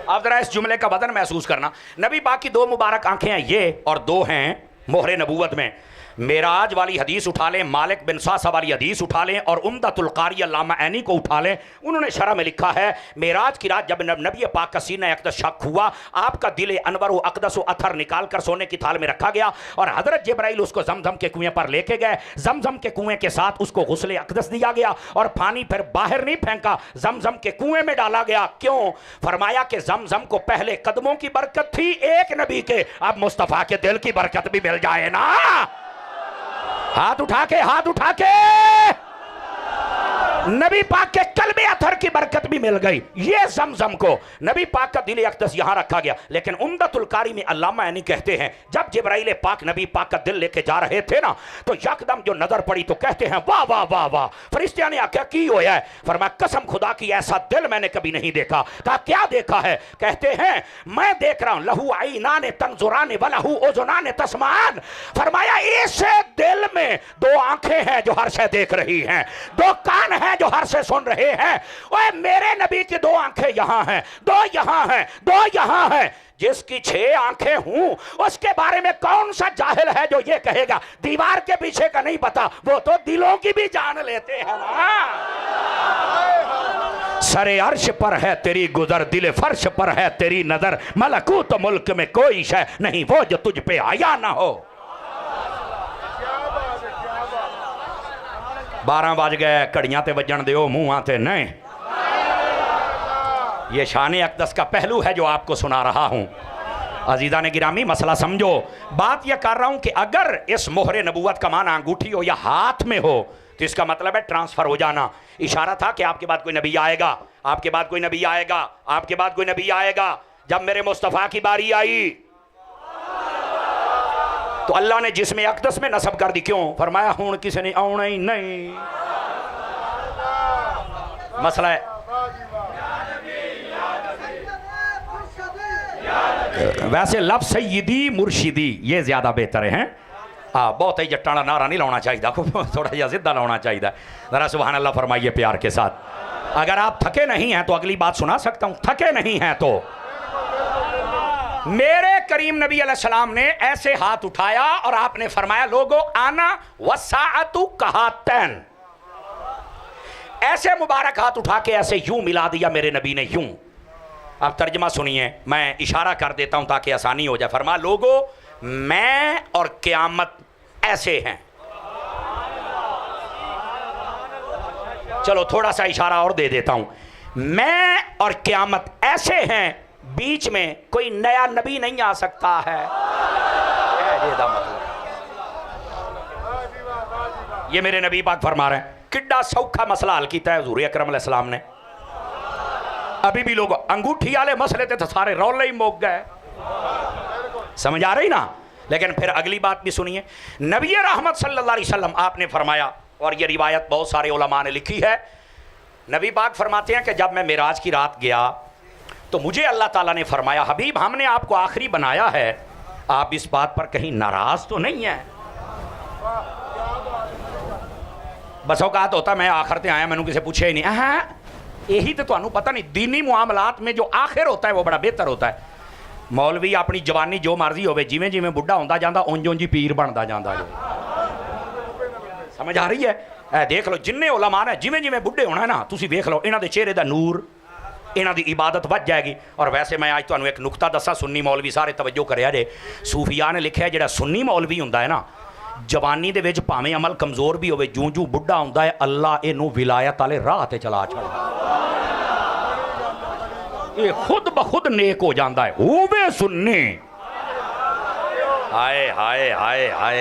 आप जरा इस जुमले का वजन महसूस करना। नबी पाक की दो मुबारक आंखें हैं ये, और दो हैं मोहरे नबूवत में। मेराज वाली हदीस उठा लें, मालिक बिन सासा वाली हदीस उठा लें, और उम्दतुल कारी अल्लामा ऐनी को उठा लें। उन्होंने शरह में लिखा है मेराज की रात जब नबी पाक का सीना अक़दस शक हुआ, आपका दिल अनवर व अक़दस व अथर निकाल कर सोने की थाल में रखा गया, और हज़रत जिब्राइल उसको जमजम के कुएं पर लेके गए। जमजम के कुएं के साथ उसको गुस्ले अक़दस दिया गया, और पानी फिर बाहर नहीं फेंका, जमजम के कुएं में डाला गया। क्यों? फरमाया कि जमजम को पहले कदमों की बरकत थी एक नबी के, अब मुस्तफ़ा के दिल की बरकत भी मिल जाए ना। हाथ उठा के नबी पाक के कल्बे अथर की बरकत भी मिल गई। ये जमजम को नबी पाक का दिल अक़दस यहां रखा गया। लेकिन उम्दतुल कारी में अल्लामा यानी कहते हैं जब जिब्राइल पाक नबी पाक का दिल लेके जा रहे थे ना, तो यकदम जो नजर पड़ी तो कहते हैं वाह वाह वाह वाह। फरिश्तियां ने आख्या की होया है? फरमाया कसम खुदा की ऐसा दिल मैंने कभी नहीं देखा। कहा क्या देखा है? कहते हैं मैं देख रहा हूं लहू आईनान तंजुरान व लहू उज़ुनान तस्मान। फरमाया इस दिल में दो आंखें हैं जो हर शय देख रही हैं, दो कान हैं जो हर से सुन रहे हैं। ओए मेरे नबी की दो आंखें यहां हैं, दो यहां हैं, दो यहां हैं। जिसकी 6 आंखें हूं उसके बारे में कौन सा जाहिल है जो ये कहेगा दीवार के पीछे का नहीं पता? वो तो दिलों की भी जान लेते हैं ना। सरे अर्श पर है तेरी गुजर, दिल फर्श पर है तेरी नजर, मलकूत मुल्क में कोई शय नहीं वो जो तुझ पे आया ना हो। 12 बज गए, घड़ियां ते वजन दियो, मुंहां ते नहीं। ये शान अक़दस का पहलू है जो आपको सुना रहा हूं। अजीज़ा ने गिरामी मसला समझो। बात यह कर रहा हूं कि अगर इस मोहरे नबूवत का माना अंगूठी हो या हाथ में हो तो इसका मतलब है ट्रांसफर हो जाना। इशारा था कि आपके बाद कोई नबी आएगा, आपके बाद कोई नबी आएगा, आपके बाद कोई नबी आएगा। जब मेरे मुस्तफ़ा की बारी आई तो अल्लाह ने जिसमें अक़दस में नसब कर दी। क्यों? फरमाया हुण किसी ने आना ही नहीं। मसला है वैसे लफ्ज़ सय्यदी मुर्शिदी ये ज्यादा बेहतर है। बहुत ही जट्टाना नारा नहीं लाना चाहिए, थोड़ा जा जिद्दा लाना चाहिए। जरा सुभान अल्लाह फरमाइए प्यार के साथ। अगर आप थके नहीं हैं तो अगली बात सुना सकता हूं, थके नहीं हैं तो मेरे करीम नबी अलैहिस्सलाम ने ऐसे हाथ उठाया और आपने फरमाया लोगो आना वसाअतु कहातन। ऐसे मुबारक हाथ उठा के ऐसे यूं मिला दिया मेरे नबी ने, यूं। अब तर्जमा सुनिए, मैं इशारा कर देता हूं ताकि आसानी हो जाए। फरमा लोगो मैं और क़यामत ऐसे हैं। चलो थोड़ा सा इशारा और दे देता हूं। मैं और क़यामत ऐसे हैं, बीच में कोई नया नबी नहीं आ सकता है। ये मेरे नबी पाक फरमा रहे हैं। किड्डा सौखा मसला हल किया है हुजूर अकरम अलैहिस्सलाम ने। अभी भी लोग अंगूठी वाले मसले थे तो सारे रौले ही मोक गए। समझ आ रही ना? लेकिन फिर अगली बात भी सुनिए। नबी रहमत सल्लल्लाहु अलैहि वसल्लम आपने फरमाया, और ये रिवायत बहुत सारे उलमा ने लिखी है। नबी पाक फरमाते हैं कि जब मैं मेराज की रात गया तो मुझे अल्लाह ताला ने फरमाया हबीब हमने आपको आखिरी बनाया है, आप इस बात पर कहीं नाराज तो नहीं है? बस औकात होता मैं आखिर ते आया, मैंने किसी पूछे ही नहीं। हाँ यही तो तुहानू पता नहीं, दीनी मुआमलात में जो आखिर होता है वो बड़ा बेहतर होता है। मौलवी अपनी जवानी जो मर्जी होवे, जिमें जिमें बुढ़ा होंदा जांदा उंज उंज ही पीर बनता जांदा। समझ आ रही है? देख लो जिन्ने उलमा ने जिमें जिमें बुढ़े होना है ना, तुसी देख लो इन्हां दे चेहरे दा नूर, इन्हां दी इबादत वध जाएगी। और वैसे मैं आज तुहानू एक नुकता दसा, सुन्नी मौलवी सारे तवज्जो करिया जे। सूफिया ने लिखा जिहड़ा सुन्नी मौलवी हुंदा है ना, जवानी दे विच भावें अमल कमज़ोर भी होवे, जूं जूं बुढ़ा हुंदा है अल्लाह इहनू विलायत वाले राह ते चला छड़दा। ये खुद ब खुद नेक हो जाता है। होवे सुन्नी, हाय हाय हाय हाय,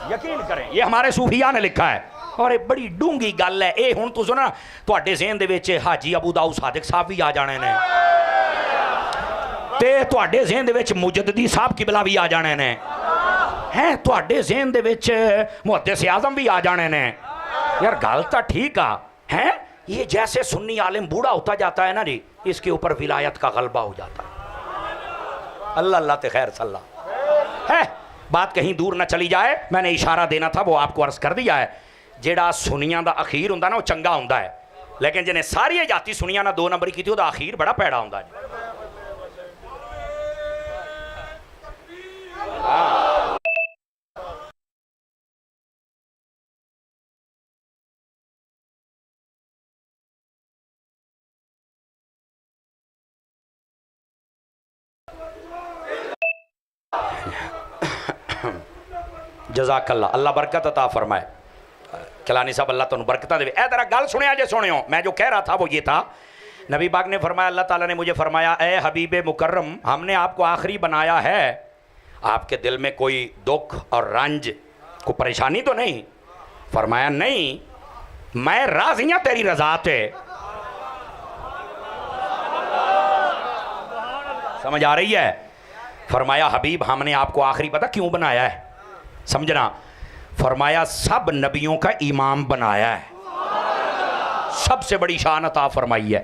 यकीन करें ये हमारे सूफिया ने लिखा है और ये बड़ी डूंगी गल है। ये हुण तुसीं ना तुहाडे ज़हन दे विच हाजी अबू दाऊद सादिक साहब भी आ जाने ने ते तुहाडे ज़हन दे विच मुजद्दिदी साहब किबला भी आ जाने ने हैं, तुहाडे ज़हन दे विच मुहद्दिस आज़म भी आ जाने ने। यार गल तो ठीक आ हैं, ये जैसे सुन्नी आलिम बूढ़ा होता जाता है ना जी, इसके ऊपर विलायत का गलबा हो जाता है। अल्लाह अल्लाह ते खैर सल्ला है। बात कहीं दूर ना चली जाए, मैंने इशारा देना था वो आपको अर्ज कर दिया है। जेड़ा सुनिया का अखीर होंदा ना वो चंगा होंदा है, लेकिन जिन्हें सारी जाति सुनिया ना 2 नंबर की थी, वह अखीर बड़ा पैड़ा होंदा है। जज़ाकल्लाह, अल्लाह बरकत अता फरमाए। कलानी साहब अल्लाह तुहानू बरकतां देवे। ए जरा गल सुनिया जे सुनियो, मैं जो कह रहा था वो ये था, नबी पाक ने फरमाया, अल्लाह ताला ने मुझे फरमाया, ए हबीब मुकर्रम, हमने आपको आखिरी बनाया है, आपके दिल में कोई दुख और रंज को परेशानी तो नहीं? फरमाया नहीं, मैं राज़ी हूं तेरी रज़ा ते। समझ आ रही है? फरमाया हबीब हमने आपको आखिरी पता क्यों बनाया है, समझना। फरमाया सब नबियों का इमाम बनाया है, सबसे बड़ी शान अता फरमाई है।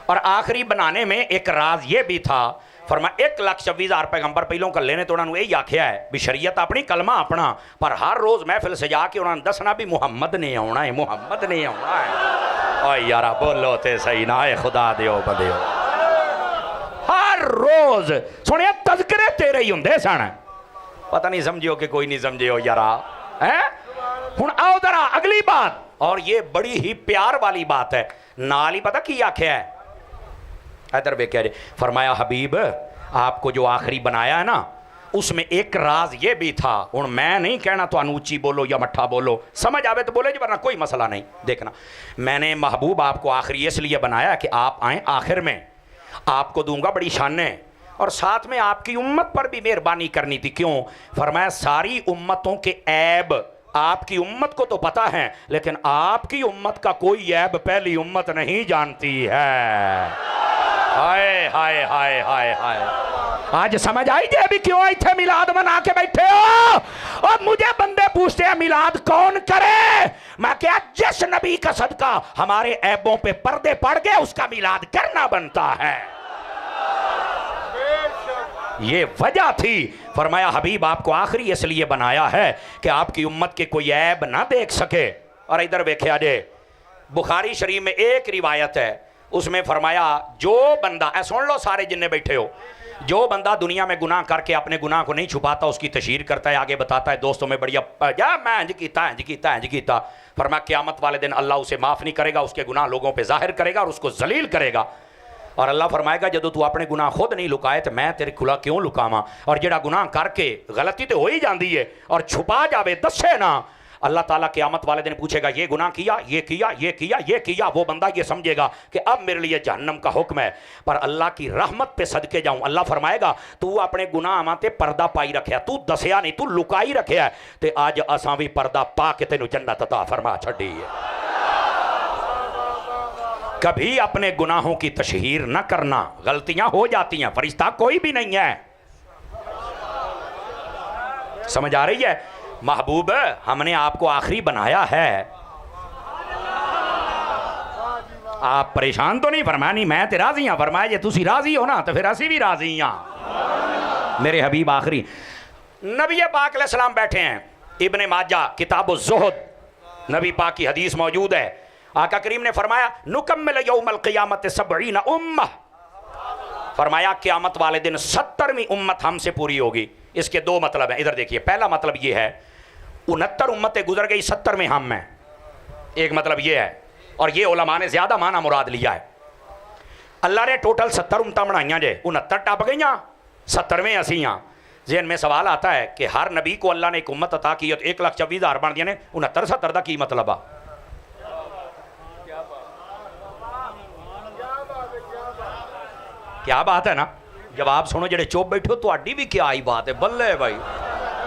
और आखिरी बनाने में एक राज ये भी था, फरमाया 1,26,000 पैगंबर पहलों कल्ले ने तो उन्होंने यही आख्या है भी शरीयत अपनी कलमा अपना, पर हर रोज़ महफिल सजा के उन्होंने दसना भी मुहम्मद ने आना है, मुहम्मद ने आना है। और यारा बोलो तो सही ना है, खुदा दियो बदियो। हर रोज़ सुनिया तज़किरे तेरे ही होंदे सन, पता नहीं समझियो कि कोई नहीं समझियो यारा है। हुण आओ जरा अगली बात, और ये बड़ी ही प्यार वाली बात है, नाल ही पता की आख्या है, इधर बेख्या जी। फरमाया हबीब आपको जो आखिरी बनाया है ना, उसमें एक राज ये भी था। हुण मैं नहीं कहना तो ऊंची बोलो या मट्ठा बोलो, समझ आवे तो बोले जी, वरना कोई मसला नहीं। देखना, मैंने महबूब आपको आखिरी इसलिए बनाया कि आप आए आखिर में, आपको दूंगा बड़ी शाने, और साथ में आपकी उम्मत पर भी मेहरबानी करनी थी। क्यों? फरमाया सारी उम्मतों के ऐब आपकी उम्मत को तो पता है, लेकिन आपकी उम्मत का कोई ऐब पहली उम्मत नहीं जानती है। हाय हाय हाय हाय हाय, आज समझ आई जे अभी क्यों इतने मिलाद मना के बैठे हो? और मुझे बंदे पूछते हैं मिलाद कौन करे, मैं क्या जिस नबी का सदका हमारे ऐबों पे पर्दे पड़ गए उसका मिलाद करना बनता है। ये वजह थी। फरमाया हबीब आपको आखिरी इसलिए बनाया है कि आपकी उम्मत के कोई ऐब ना देख सके। और इधर वेख्या जे बुखारी शरीफ में एक रिवायत है, उसमें फरमाया जो बंदा, सुन लो सारे जिन्ने बैठे हो, जो बंदा दुनिया में गुनाह करके अपने गुनाह को नहीं छुपाता, उसकी तशहीर करता है, आगे बताता है दोस्तों में बढ़िया, या मैं इंज कीता इंज कीता इंज कीता, फरमाया क़यामत वाले दिन अल्लाह उसे माफ़ नहीं करेगा, उसके गुनाह लोगों पे जाहिर करेगा और उसको जलील करेगा। और अल्लाह फरमाएगा जदों तू अपने गुनाह खुद नहीं लुकाए तो मैं तेरे खुला क्यों लुकावां। और जेड़ा गुनाह करके गलती तो हो ही जाती है और छुपा जावे दसे ना, अल्लाह ताला क़यामत वाले दिन पूछेगा ये गुनाह किया, ये किया, ये किया, ये किया। वो बंदा ये समझेगा कि अब मेरे लिए जहन्नम का हुक्म है, पर अल्लाह की रहमत पे सदके जाऊं। अल्लाह फरमाएगा तू अपने गुनाह माते पर्दा पाई रखिया, तू दसिया नहीं, तू लुकाई रखिया, ते अज असां भी पर्दा पा के तेनू जन्नत अता फरमा छड़ी है। कभी अपने गुनाहों की तशहीर न करना, गलतियां हो जाती हैं, फरिश्ता कोई भी नहीं है। समझ आ रही है? महबूब हमने आपको आखिरी बनाया है, आप परेशान तो नहीं? फरमाया नहीं मैं तो राजी हाँ। फरमाया जे तुसी राजी हो ना तो फिर असी भी राजी हाँ। मेरे हबीब आखिरी नबी पाक अलैहिस्सलाम बैठे हैं, इब्ने माजा किताब ज़ुहद, नबी पाक की हदीस मौजूद है। आका करीम ने फरमाया नुकम्मिल यौमल क़ियामत 70 उम्मह, फरमाया क़यामत वाले दिन 70वीं उम्मत हमसे पूरी होगी। इसके दो मतलब हैं, इधर देखिए। पहला मतलब ये है 69 उम्मतें गुजर गई, 70 में हम हैं, एक मतलब ये है। और ये उलमा ने ज़्यादा माना मुराद लिया है। अल्लाह ने टोटल 70 उम्मतां बनाइयां जे, 69 टप गई, 70वें असी हाँ। ज़हन में सवाल आता है कि हर नबी को अल्लाह ने एक उम्मत अता की, 1,24,000 बन दिया ने, 69 70 का की मतलब आ? क्या बात है ना, जवाब सुनो जेड़े चुप बैठो, तुहाडी भी क्या ही बात है, बल्ले भाई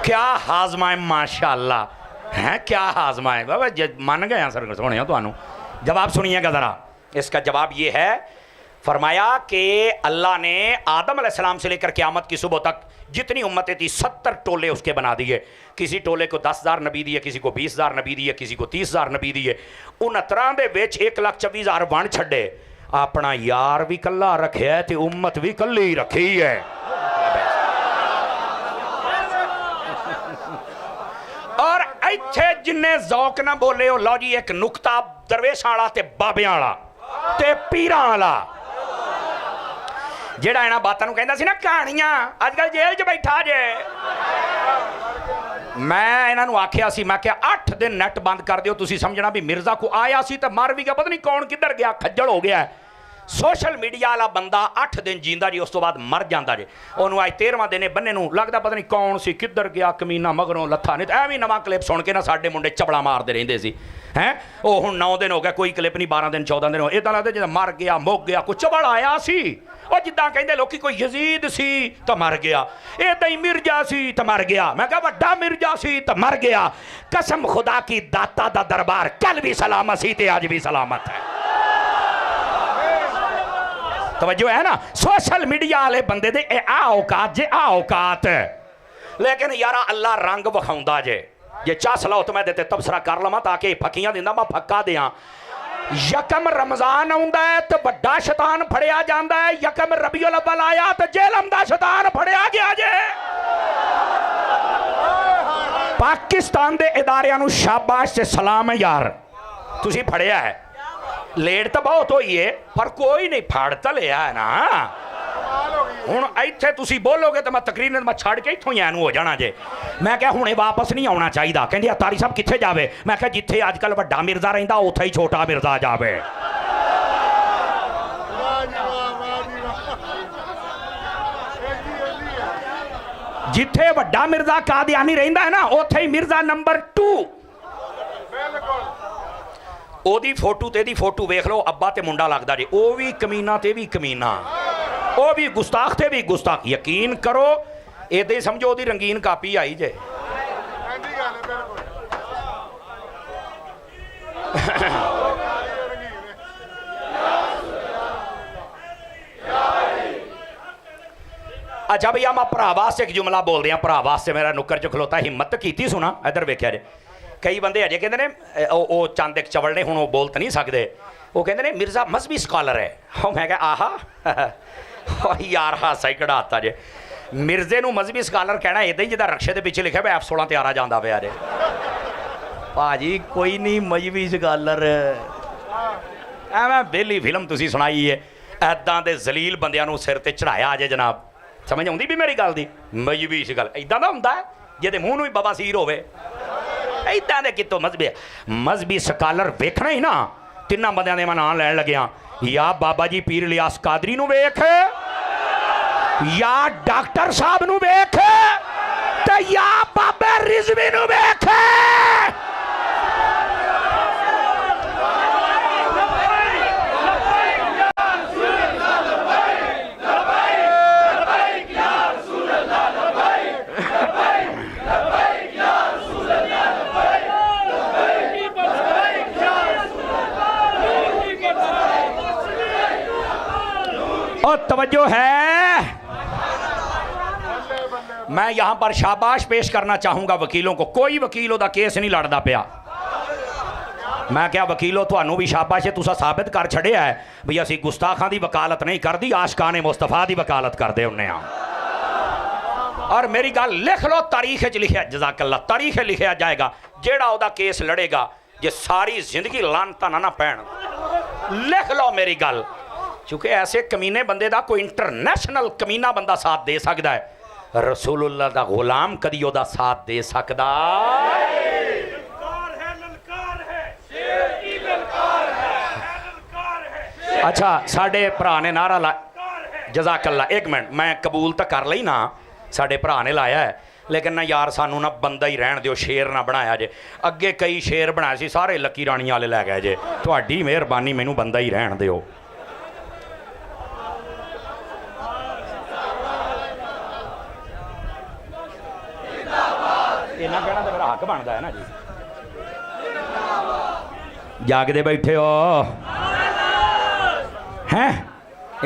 क्या हाजमा है, माशाअल्लाह है, क्या हाजमा है बाबा, मन गए हैं सर सोने तुहानू। जवाब सुनिएगा ज़रा, इसका जवाब ये है, फरमाया कि अल्लाह ने आदम अलैहिस्सलाम से लेकर क़यामत की सुबह तक जितनी उम्मतें थी 70 टोले उसके बना दिए। किसी टोले को 10,000 नबी दिए, किसी को 20,000 नबी दिए, किसी को 30,000 नबी दिए। 69 ਦੇ ਵਿੱਚ 1,24,000 बन छड्डे, अपना यार भी कल्ला रखे है तो उम्मत भी कल्ली रखी है। और इत्थे जिन्ने जौक ना बोले हो, लो जी एक नुकता दरवेशां वाला ते बाबियां वाला ते पीरां वाला, ਜਿਹੜਾ ਇਹਨਾਂ ਬਾਤਾਂ ਨੂੰ ਕਹਿੰਦਾ ਸੀ ਨਾ ਕਹਾਣੀਆਂ, ਅੱਜ ਕੱਲ ਜੇਲ੍ਹ 'ਚ ਬੈਠਾ ਜੇ। ਮੈਂ ਇਹਨਾਂ ਨੂੰ ਆਖਿਆ ਸੀ, ਮੈਂ ਕਿਹਾ 8 ਦਿਨ ਨੈਟ ਬੰਦ ਕਰ ਦਿਓ, ਤੁਸੀਂ ਸਮਝਣਾ ਵੀ ਮਿਰਜ਼ਾ ਕੋ ਆਇਆ ਸੀ ਤੇ ਮਰ ਵੀ ਗਿਆ, ਪਤਾ ਨਹੀਂ ਕੌਣ ਕਿੱਧਰ ਗਿਆ, ਖੱਜਲ ਹੋ ਗਿਆ। ਸੋਸ਼ਲ ਮੀਡੀਆ ਵਾਲਾ ਬੰਦਾ 8 ਦਿਨ ਜੀਂਦਾ ਜੀ, ਉਸ ਤੋਂ ਬਾਅਦ ਮਰ ਜਾਂਦਾ ਜੇ। ਉਹਨੂੰ ਅੱਜ 13ਵਾਂ ਦਿਨ ਇਹ ਬੰਨੇ ਨੂੰ ਲੱਗਦਾ ਪਤਾ ਨਹੀਂ ਕੌਣ ਸੀ, ਕਿੱਧਰ ਗਿਆ ਕਮੀਨਾ, ਮਗਰੋਂ ਲੱਥਾ ਨਹੀਂ। ਐਵੇਂ ਨਵਾਂ ਕਲਿੱਪ ਸੁਣ ਕੇ ਨਾ ਸਾਡੇ ਮੁੰਡੇ ਚਪਲਾ ਮਾਰਦੇ ਰਹਿੰਦੇ ਸੀ ਹੈ। ਉਹ ਹੁਣ 9 ਦਿਨ ਹੋ ਗਿਆ, ਕੋਈ ਕਲਿੱਪ ਨਹੀਂ, 12 ਦਿਨ 14 ਦਿਨ ਹੋ, ਇੱਦਾਂ ਲੱਗਦਾ ਜਿੱਦਾਂ ਮਰ ਗਿਆ, ਮੁੱਕ ਗਿਆ, ਕੋਈ ਚਵਲ ਆਇਆ ਸੀ। ਉਹ ਜਿੱਦਾਂ ਕਹਿੰਦੇ ਲੋਕੀ ਕੋਈ ਯਜ਼ੀਦ ਸੀ ਤਾਂ ਮਰ ਗਿਆ, ਇੱਦਾਂ ਹੀ ਮਿਰਜ਼ਾ ਸੀ ਤਾਂ ਮਰ ਗਿਆ। ਮੈਂ ਕਿਹਾ ਵੱਡਾ ਮਿਰਜ਼ਾ ਸੀ ਤਾਂ ਮਰ ਗਿਆ। ਕਸਮ ਖੁਦਾ ਕੀ ਦਾਤਾ ਦਾ ਦਰਬਾਰ ਕੱਲ ਵੀ ਸਲਾਮਤ ਸੀ ਤੇ ਅੱਜ ਵੀ ਸਲਾਮਤ है। तवज्जो है ना, सोशल मीडिया वाले बंदे दे आ औकात जे, आ औकात। लेकिन यारा अल्लाह रंग विखाउंदा जे, जे चस लो तो मैं देते तबसरा कर लवां ताकि फकीयां दिंदा मैं फक्का दियां। यकम रमजान आउंदा है तो बड़ा शैतान फड़िया जांदा है, यकम रबीउल अव्वल आया तो जेलम दा शैतान फड़िया गया जे। पाकिस्तान दे इदारियां नूं शाबाश ते सलाम है यार, तुसी फड़िया है। लेट तो बहुत हुई है पर कोई नहीं फड़ तो लिया है ना। हुण इत्थे तुसी बोलोगे तो मैं तकरीरन मैं छड़ के इत्थों ही ऐनू हो जाना जे। मैं क्या हुणे वापस नहीं आना चाहिए। कहंदे अतारी साहब कित्थे जावे? मैं क्या जिथे अजकल वड्डा मिर्जा रहिंदा उत्थे ही छोटा मिर्जा जावे। जिथे वड्डा मिर्जा कादियानी रहिंदा है ना उत्थे ही मिर्जा नंबर 2। ओदी फोटो ते दी फोटो वेख लो, अब्बा ते मुंडा लगदा जे। ओ भी कमीना ते भी कमीना, ओ भी गुस्ताख ते भी गुस्ताख। यकीन करो इदां ही समझो ओदी रंगीन कापी आई जे। अच्छा भैया मैं भरा वास्ते एक जुमला बोल रहा, भरा वास्ते मेरा नुक्कर च खलोता हिम्मत की सुना। इधर वेख्या जे कई बंदे अजे कहते ने ओ चंद एक चवल ने, हुण वो बोल तो नहीं सकते, वो कहते ने मिर्जा मजहबी स्कॉलर है। मैं कहा आहा यार हासा ही कढ़ाता जे। मिर्जे नूं मजहबी स्कॉलर कहना इदां ही जिद्दां रक्शे के पिछे लिखा है F16 तैयारा जांदा पिया जे। भाजी कोई नहीं मजहबी स्कॉलर, एवें बेली फिल्म तुसीं सुनाई है। ऐदां दे जलील बंदियां नूं सिर ते चढ़ाया जे जनाब। समझ आउंदी भी मेरी गल दी? मजहबी स्कॉलर इदां दा हुंदा है जिहदे मूँह नूं ही बवासीर होवे। इदां दे कितों मजहबी स्कॉलर वेखना ही ना। तिन्ना बंदियां दे मैं नाम लैण लग्या, या बाबा जी पीर इलियास कादरी नूं वेख, या डॉक्टर साहब नूं वेख, ते या बाबा रिजवी नूं वेख। और तवज्जो है, मैं यहां पर शाबाश पेश करना चाहूंगा वकीलों को। कोई वकील ओदा केस नहीं लड़दा पिया। मैं क्या वकीलों थानू भी शाबाश है, तुसा साबित कर छड़िया है भी असी गुस्ताखां दी वकालत नहीं करदी, आशिकाने मुस्तफा दी वकालत करदे हुन्ने आ। और मेरी गल लिख लो, तारीख च लिखिया, जज़ाकल्लाह, तारीख लिखिया जाएगा जेड़ा ओदा केस लड़ेगा जे सारी जिंदगी लानतां ना पैण। लिख लो मेरी गल, क्योंकि ऐसे कमीने बंदे दा कोई इंटरनेशनल कमीना बंदा साथ दे सकता है, रसूलुल्लाह दा गुलाम कदी ओदा साथ दे सकदा? अच्छा साडे भरा ने नारा ला, जज़ाकल्लाह, एक मिनट मैं कबूल तो कर ली ना, साडे भरा ने लाया है, लेकिन ना यार सानू ना बंदा ही रहन दिओ, शेर ना बनाया जे। अगे कई शेर बनाए सी, सारे लकी रानी वाले लै गए जे। तुहाडी मेहरबानी, मैनू बंदा ही रहन दिओ। बनता है ना जी। जागदे बैठे हो हैं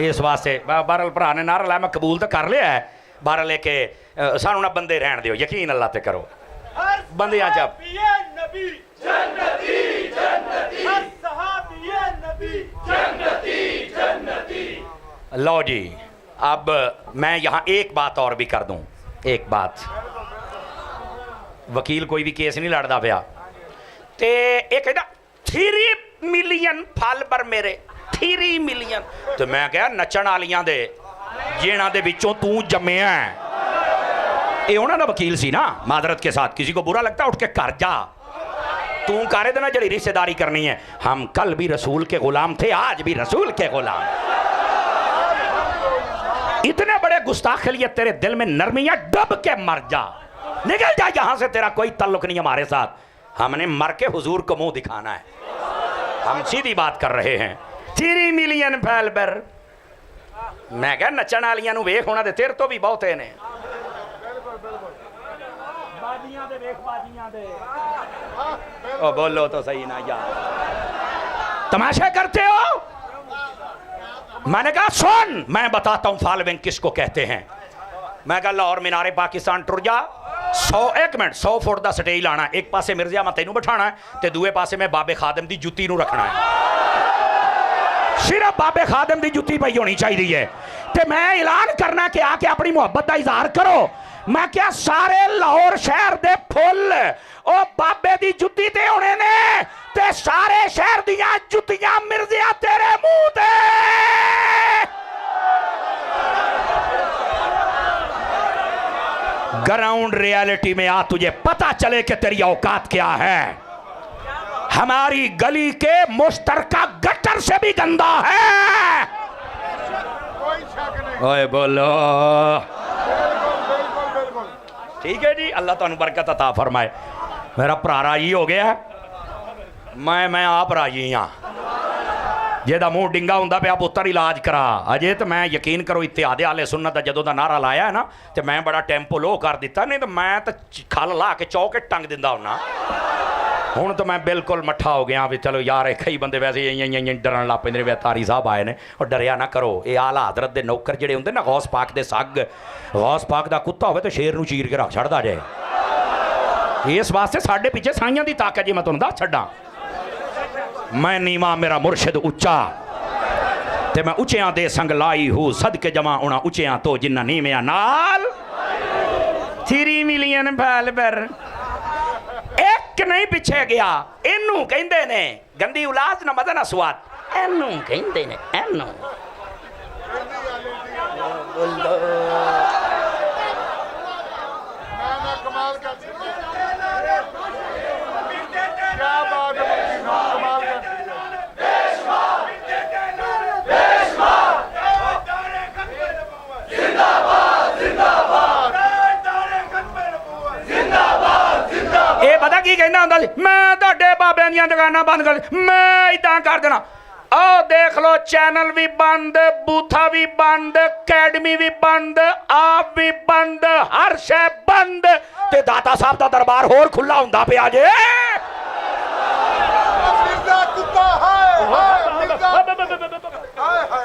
इस वास्ते बहरल भरा ने नारा लाया, मैं कबूल तो कर लिया है, बहरल लेके सानू ना बंदे रहन दियो, यकीन अल्लाह ते करो बंदियां च लो जी। अब मैं यहाँ एक बात और भी कर दूं, एक बात, वकील कोई भी केस नहीं लड़ता पाया ते एक कहता 3 मिलियन फॉलोवर मेरे 3 मिलियन, तो मैं क्या नचण वालियां दे जिन्हां दे विचों तू जम्मिया है, ये उन्होंने वकील सी ना, मादरत के साथ किसी को बुरा लगता उठ के कर जा, तू करे देना जड़ी रिश्तेदारी करनी है। हम कल भी रसूल के गुलाम थे, आज भी रसूल के गुलाम। इतने बड़े गुस्ताख लिए तेरे दिल में नरमियां, डब के मर जा, निकल जा यहां से, तेरा कोई ताल्लुक नहीं हमारे साथ। हमने मर के हुजूर को मुंह दिखाना है, हम सीधी बात कर रहे हैं। 3 मिलियन फॉलोवर, मैं क्या नचण वालियां नूं वेख होना दे, तेरे तो भी बहुते ने बाजियां दे, वेख बाजियां दे। ओ बोलो तो सही ना यार, तमाशा करते हो। मैंने कहा सुन, मैं बताता हूं फॉलोइंग किसको कहते हैं। मैं कहा लाहौर मीनारे पाकिस्तान टुर जा, 1 मिनट 100 फुट का स्टेज लाना, एक पासे मिर्जिया मैं तेनू बिठाना है ते दूए पासे मैं बाबे खादम की जुत्ती नू रखना है, सिर्फ बाबे खादम की जुत्ती पई होनी चाहिए। ते मैं ऐलान करना कि आके अपनी मुहब्बत का इजहार करो। मैं क्या सारे लाहौर शहर दे फुल ओ बाबे दी जुत्ती ते होने ने, ते सारे शहर दियां जुत्तियां मिर्जिया तेरे मुंह ते। ग्राउंड रियलिटी में आ, तुझे पता चले कि तेरी औकात क्या है। हमारी गली के मुश्तरका गटर से भी गंदा है। ओए बोलो ठीक है जी, अल्लाह तुहानू बरकत अता फरमाए। मेरा भरा राजी हो गया, मैं आप राजी हाँ। जेदा मूँह डिंगा होंदा पिया पुत्तर इलाज करा। अजे तो मैं यकीन करो इत्तेहादे आले सुन्नत दा जदों दा नारा लाया है ना, तो मैं बड़ा टेंपो लो कर दिता, नहीं तो मैं तो खल ला के चौके टंग दिंदा हुन्ना। हुण तो मैं बिल्कुल मट्ठा हो गया भी चलो यार, कई बंदे वैसे इं डरन लग पेंदे ने। तारी साहब आए ने और डरिया ना करो, ये आला हजरत दे नौकर जिहड़े हुंदे ना, गौस पाक दे सग, गौस पाक दा कुत्ता होवे तो शेर नूं चीर के रख छड़दा जे। इस वास्ते साडे पिछे साइयां दी ताकत जी, मैं तुहानूं दस छड्डां। मैं नीवा मेरा मुर्शिद उच्चा, ते मैं उच्चियां दे संग लाई हूँ, सदके जमा उना उच्चियां तो जिन्ना नीवियां नाल। 3 मिलियन फॉलोवर, एक नहीं पिछे गया। इनू कहंदे ने गंदी औलाद ना मदन स्वाद, इनू कहंदे ने इनू। कमाल का क्या बात है, कमाल का। ये पता की कहना होंदा सी, मैं तुहाडे बाबे दीयां दुकानां बंद कर, मैं इदां कर देना। आओ देख लो, चैनल भी बंद, बूथा भी बंद, अकैडमी भी बंद, आप भी बंद, हर शै बंद, ते दाता साहब दा दरबार होर खुला हुंदा पिया जे।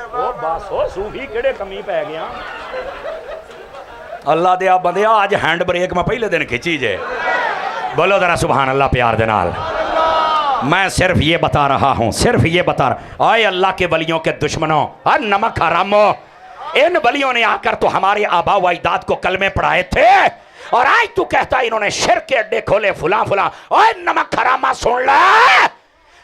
ओ बस ओ सूफी किहड़े कमी पै गया। अल्लाह दे आ बंदे, आज हैंड ब्रेक मैं पहले दिन खिंची जे। बोलो जरा सुभान अल्लाह प्यार दे नाल। मैं सिर्फ ये बता रहा हूँ, सिर्फ ये बता रहा। आए अल्लाह के वलियों के दुश्मनों, हर नमक हरामो, इन वलियों ने आकर तो हमारे आबा व अजदाद को कलमे पढ़ाए थे, और आज तू कहता इन्होंने शिर के अड्डे खोले फुला फुला। ओए नमक हरामा सुन ले,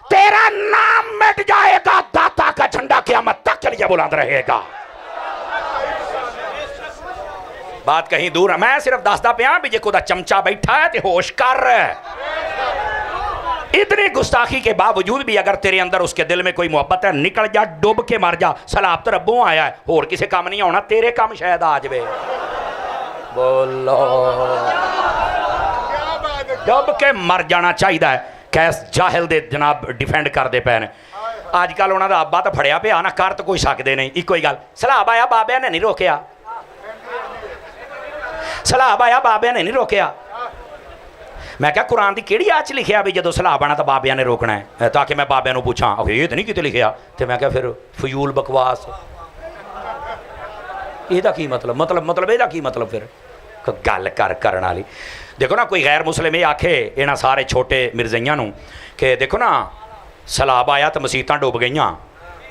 तेरा नाम मिट जाएगा, दाता का झंडा क़यामत तक के लिए बुलंद रहेगा। बात कहीं दूर है, मैं सिर्फ दसदा पिया भी जे कोई चमचा बैठा है तो होश कर। इतनी गुस्ताखी के बावजूद भी अगर तेरे अंदर उसके दिल में कोई मोहब्बत है, निकल जा, डुब के मर जा। सलाब तो रब्बों आया है, होर किसी काम नहीं आना, तेरे काम शायद आ जाए। बोलो डुब के मर जाना चाहिए। कैस जाहिल दे जनाब डिफेंड करते पे ने अजकल, उन्होंने अब्बा तो फड़िया पे ना, कर तो कोई सकते नहीं। इको ही गल, सलाब आया बाबे ने नहीं रोकया, सलाब आया बाबे ने नहीं रोकया। मैं क्या कुरान की किहड़ी आयत च लिखिया भी जो सलाब आना तो बाबिया ने रोकना है, ताकि मैं बाबिया पूछा ये तो नहीं कितने लिखिया। तो मैं क्या फिर फजूल बकवास ਇਹਦਾ ਕੀ मतलब ਇਹਦਾ ਕੀ मतलब फिर गल करने वाली। देखो ना कोई गैर मुस्लिम ये आखे इन्होंने सारे छोटे मिर्जाइया कि देखो ना सैलाब आया तो मसीतां डुब गई,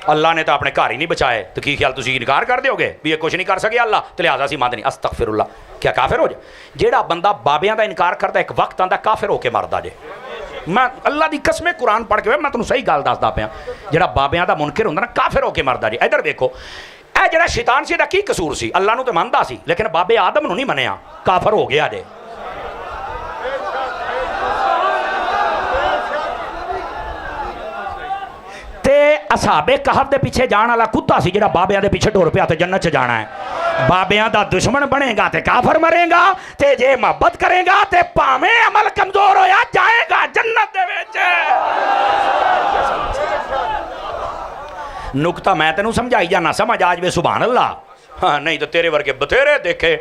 अल्लाह ने तो अपने घर ही नहीं बचाए, तो की ख्याल तुम इनकार कर दोगे भी ये कुछ नहीं कर सके अल्लाह, तो लिहाजा असीं मंद नहीं। अस्तगफिरुल्लाह, क्या काफिर हो जाए जेड़ा बंदा बाबियां का इनकार करता एक वक्त आंदा काफिर होके मरदा जे। मैं अल्लाह की कसमें कुरान पढ़ के मैं तुहानूं सही गल दसदा पिया, जेड़ा बाबियां का मुनकर हुंदा ना काफिर होके मरदा जे। इधर देखो ਇਹ ਜਿਹੜਾ शैतान ਸੀ ਇਹਦਾ ਕੀ कसूर ਸੀ? अल्लाह ਨੂੰ तो ਮੰਨਦਾ ਸੀ लेकिन बाबे आदम ਨੂੰ नहीं मनिया, काफिर हो गया जे। ते असहाबे कहफ के पीछे जाने वाला कुत्ता सी जेड़ा बाबियां दे पीछे टुर पिया ते जन्नत च जाना है। बाबियां दा दुश्मन बनेगा ते काफिर मरेगा, ते जे मोहब्बत करेगा ते भावें अमल कमजोर होया जाएगा जन्नत दे विच। नुकता मैं तेनू समझाई जाना, समझ आज वे सुभान अल्लाह। हाँ नहीं तो तेरे वर्गे बथेरे देखे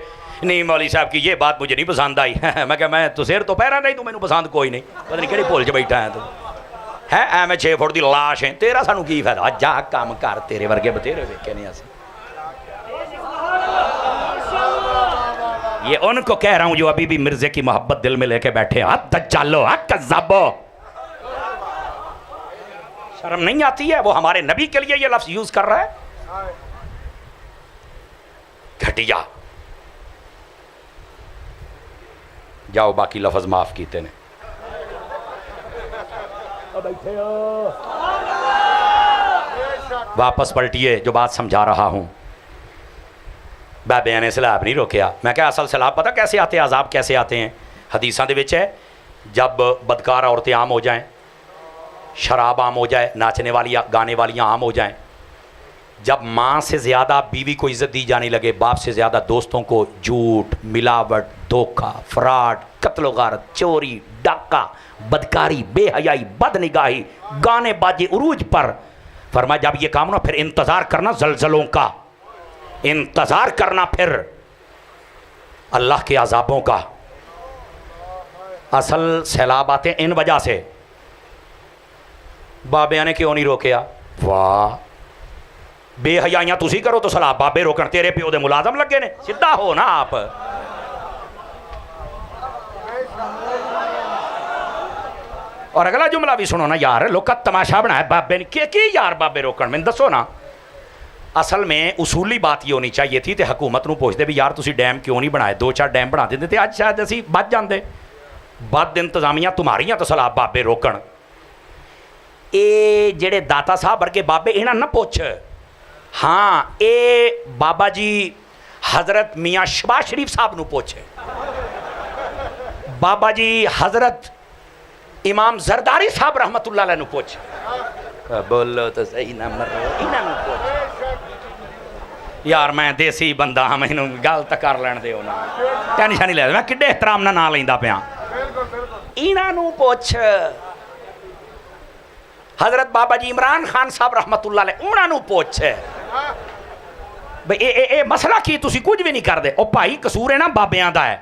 नहीं मौली साहब की ये बात मुझे नहीं पसंद आई। मैं क्या मैं तो सिर तो पैरा नहीं, तू मैनू पसंद कोई नहीं, पता नहीं किहड़ी भुल च बैठा है तू है एवं 6 फुट की लाश है, तेरा सानू की फायदा, जा काम कर, तेरे वर्गे बथेरे वेखे ने असीं। ये उनको कह रहा हूं जो अभी भी मिर्जे की मोहब्बत दिल में लेके बैठे, दज्जालो कज़्ज़ाबो, शर्म नहीं आती है? वो हमारे नबी के लिए ये लफ्ज यूज कर रहा है, घटिया। जाओ बाकी लफ्ज माफ कीते ने। वापस पलटिए, जो बात समझा रहा हूं। बाबिया ने सैलाब नहीं रोकया। मैं क्या असल सैलाब पता कैसे आते हैं, अजाब कैसे आते हैं? हदीसां दे विच है, जब बदकार औरतें आम हो जाएं, शराब आम हो जाए, नाचने वाली गाने वालियाँ आम हो जाएं, जब माँ से ज़्यादा बीवी को इज़्ज़त दी जाने लगे, बाप से ज़्यादा दोस्तों को झूठ, मिलावट, धोखा, फ्रॉड, कत्ल गारत, चोरी, डाका, बदकारी, बेहयाई, बदनिगाही, गाने बाजे उरूज पर, फरमा जब ये काम ना फिर इंतज़ार करना ज़लज़लों का, इंतज़ार करना फिर अल्लाह के अज़ाबों का। असल सैलाब आते हैं इन वजह से। बाबिया ने क्यों नहीं रोकया? वाह बेहयाइयां तुसी करो तो सलाब बाबे रोकन, तेरे प्यो दे मुलाजम लगे ने, सीधा हो ना आप। और अगला जुमला भी सुनो ना यार, लोग का तमाशा बनाया बाबे ने की यार बाबे रोकन, मैंने दसो ना। असल में उसूली बात ये होनी चाहिए थी, तो हुकूमत नूं पुछदे भी यार तुसी डैम क्यों नहीं बनाए, 2-4 डैम बना देंदे ते अज शायद असीं बच जांदे। बद इंतजामिया तुम्हारियां तो सलाब बाबे रोकन। ये जेड़े दाता साहब वर्गे बाबे इन्हां ना पुछ। हाँ ये बाबा जी हज़रत मियाँ शबाज शरीफ साहब नूं पुछ, बाबा जी हज़रत इमाम जरदारी साहब रहमतुल्लाह अलैह नूं पुछ। बोलो तो सही ना मरो, इन्हां नूं पुछ। यार मैं देसी बंदा हाँ, मैनूं गल तां कर लैण दिओ ना, टेंशन नहीं लै, मैं किड्डे एहतराम नाल नां लैंदा पिया। इन्हां नूं पुछ। हज़रत बाबा जी इमरान खान साहब रहमतुल्लाह अलैह उन्होंने पुछ भाई ये मसला की तुसी कुछ भी नहीं करते? ओ भाई कसूर है ना बाबियां दा है,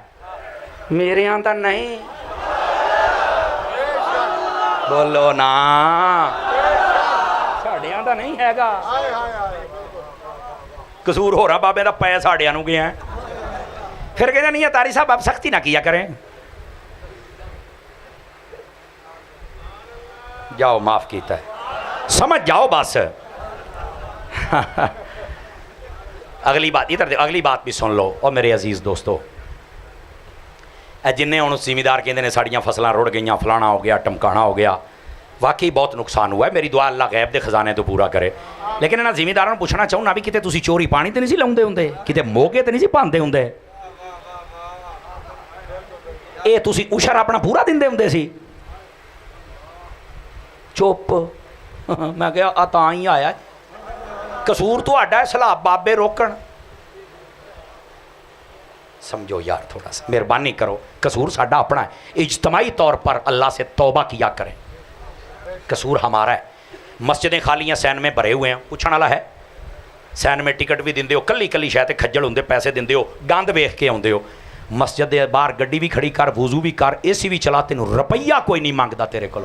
मेरे दा नहीं। बोलो ना, साड़ियां दा नहीं हैगा कसूर, हो रहा बाबे दा पै साड़ियां नूं गया। फिर कहते नहीं है तारी साहब आप सख्ती ना किया करें। जाओ माफ कीता है, समझ जाओ बस। अगली बात इधर, अगली बात भी सुन लो। और मेरे अजीज़ दोस्तों, जिन्हें हम जिमीदार कहते हैं साड़ियाँ फसलां रुड़ गई, फलाना हो गया, टमकाना हो गया, वाकई बहुत नुकसान हुआ है। मेरी दुआ अल्लाह गैब के खजाने तो पूरा करे। लेकिन इन्होंने जिमीदारों को पूछना चाहूँ ना भी किते तुसी चोरी पानी तो नहीं सी लाउंदे हुंदे, किते मोगे तो नहीं सी पांदे हुंदे, ये तुसी उशर अपना पूरा दिंदे हुंदे सी? चुप। मैं क्या तां ही आया, कसूर तुहाडा है, सलाब बाबे रोकन। समझो यार थोड़ा सा, मेहरबानी करो, कसूर साडा अपना है। इज्तमाई तौर पर अल्लाह से तौबा किया करें, कसूर हमारा है। मस्जिदें खाली हैं, सैन में भरे हुए हैं, पूछने वाला है? सैन में टिकट भी दिंदे हो, कली कली शायद खज्जल होंदे, पैसे दिंदे हो, गंद वेख के आउंदे हो। मस्जिद के बाहर गड्डी भी खड़ी कर, वजू भी कर, एसी भी चला, तेन रुपया कोई नहीं मांगता तेरे को,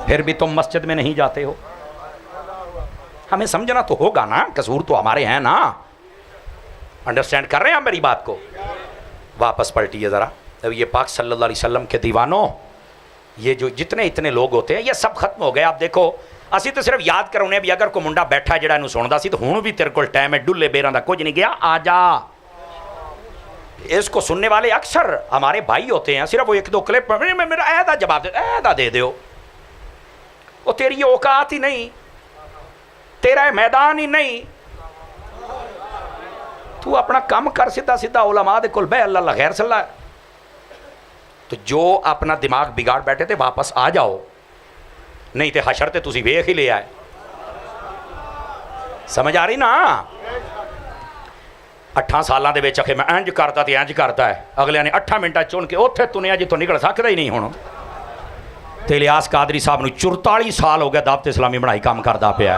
फिर भी तुम मस्जिद में नहीं जाते हो। हमें समझना तो होगा ना, कसूर तो हमारे हैं ना। अंडरस्टैंड कर रहे हैं आप मेरी बात को? वापस पलटिए ज़रा। अब ये पाक सल्लल्लाहु अलैहि वसल्लम के दीवानों, ये जो जितने इतने लोग होते हैं ये सब खत्म हो गए। आप देखो, असी तो सिर्फ याद करोने भी, अगर कोई मुंडा बैठा जिहड़ा इहनूं सुणदा सी तो हुण भी तेरे कोल टाइम है, डुल्ले बेरां दा कुछ नहीं गया, आ जा। इसको सुनने वाले अक्सर हमारे भाई होते हैं, सिर्फ वो एक दो क्लिप में मेरा ऐदा जवाब दे, ऐदा दे दो। वो तेरी औकात ही नहीं, तेरा मैदान ही नहीं, तू अपना काम कर, सीधा सीधा उलमा दे कोल बह, अल्लाह खैर सल्ला। तो जो अपना दिमाग बिगाड़ बैठे थे वापस आ जाओ, नहीं तो हशर ते तुसी वेख ही ले आए। समझ आ रही ना? 8 सालों के विच आखे मैं इंज करता तो इंज करता है, अगलिया ने 8 मिनटा चुन के उत्थे तुनिया जितों निकल सकता ही नहीं। हुण ते इलियास कादरी साहब नूं 44 साल हो गया दावत इस्लामी बनाई काम करता पिया,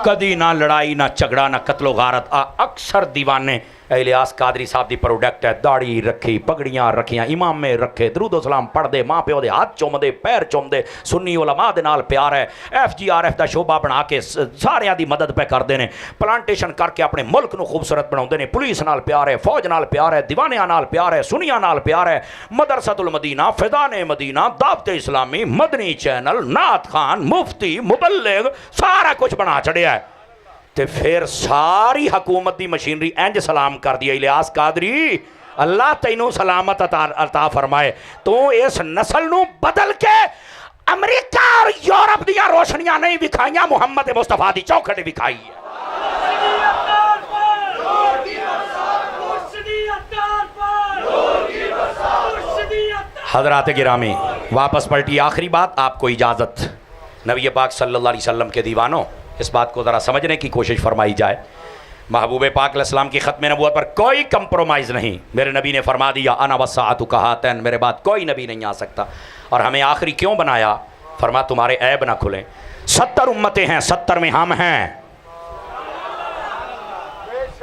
कदी ना लड़ाई ना झगड़ा ना कत्लो गारत। अक्सर दीवाने इलियास कादरी साहब की प्रोडक्ट है, दाढ़ी रखी, पगड़ियां रखियां, इमामे रखे, दरूदो सलाम पढ़ते, माँ प्यो के हाथ चुमते, पैर चुमते, सुन्नी उलमा दे नाल प्यार है, FGRF का शोभा बना के सारियां दी मदद पे करते हैं, प्लांटेशन करके अपने मुल्क को खूबसूरत बनाते हैं, पुलिस नाल प्यार है, फौज नाल प्यार है, दीवानिया नाल प्यार है, सुनिया नाल प्यार है, मदरसतुल Medina, फिदाने Medina, Dawat Islami, Madani channel, नात खान, मुफ्ती, मुबल्लिग, सारा कुछ बना छड़िया है। ते फिर सारी हुकूमत की मशीनरी इंज सलाम कर दी, इलियास कादरी अल्लाह तैनू सलामत अता फरमाए, तो इस नस्ल नू बदल के अमेरिका और यूरोप दियां रोशनियां नहीं विखाइयां, मुहम्मद मुस्तफा दी चौखट विखाई है। हजरात गिरामी, वापस पलटी, आखिरी बात, आपको इजाज़त। नबी पाक सल्लल्लाहु अलैहि वसल्लम के दीवानों, इस बात को ज़रा समझने की कोशिश फरमाई जाए। महबूब पाक अलैहिस्सलाम की ख़त्म नबूवत पर कोई कंप्रोमाइज़ नहीं। मेरे नबी ने फरमा दिया अना वस्साअतु कहातैन, मेरे बाद कोई नबी नहीं आ सकता। और हमें आखिरी क्यों बनाया? फरमा तुम्हारे ऐब ना खुलें। 70 उम्मतें हैं, 70 में हम हैं।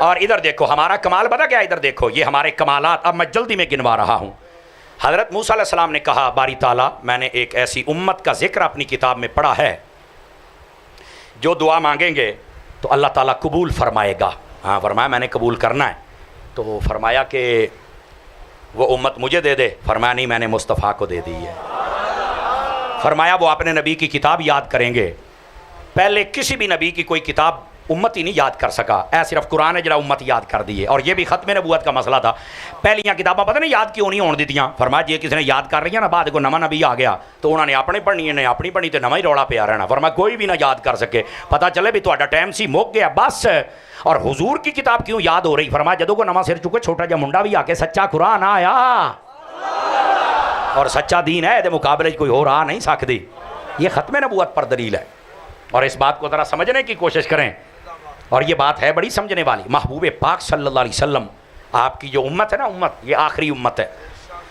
और इधर देखो हमारा कमाल पता क्या, इधर देखो ये हमारे कमालात, अब मैं जल्दी में गिनवा रहा हूँ। हज़रत मूसा अलैहिस्सलाम ने कहा बारी ताला, मैंने एक ऐसी उम्मत का जिक्र अपनी किताब में पढ़ा है जो दुआ मांगेंगे तो अल्लाह ताला कबूल फरमाएगा। हाँ, फरमाया मैंने कबूल करना है। तो फरमाया कि वो उम्मत मुझे दे दे, फरमाया नहीं मैंने मुस्तफ़ा को दे दी है। फरमाया वो अपने नबी की किताब याद करेंगे, पहले किसी भी नबी की कोई किताब उम्मत ही नहीं याद कर सका, ऐ सिर्फ कुरान है जरा उम्मत याद कर दी है। और ये भी खत्म नबूवत का मसला था, पहलियां किताबा पता नहीं याद क्यों नहीं होने दीतियां। फरमाया जे किसी ने याद कर रही है ना, बाद को नवा नबी आ गया तो उन्होंने अपने पढ़नी ने अपनी पढ़नी तो नवा ही रौला पिया रहना। फरमाया कोई भी ना याद कर सके, पता चले भी तुहाडा टाइम सी मुक गया बस। और हुजूर की किताब क्यों याद हो रही? फरमाया जदों को नवा सिर चुके छोटा जा मुंडा भी आके सच्चा कुरान आया और सच्चा दीन है, ये मुकाबले कोई और आ नहीं सकती। ये खत्म नबूवत पर दलील है। और इस बात को ज़रा समझने की कोशिश करें, और ये बात है बड़ी समझने वाली। महबूब पाक सल्लल्लाहु अलैहि वसल्लम, आपकी जो उम्मत है ना, उम्मत ये आखिरी उम्मत है।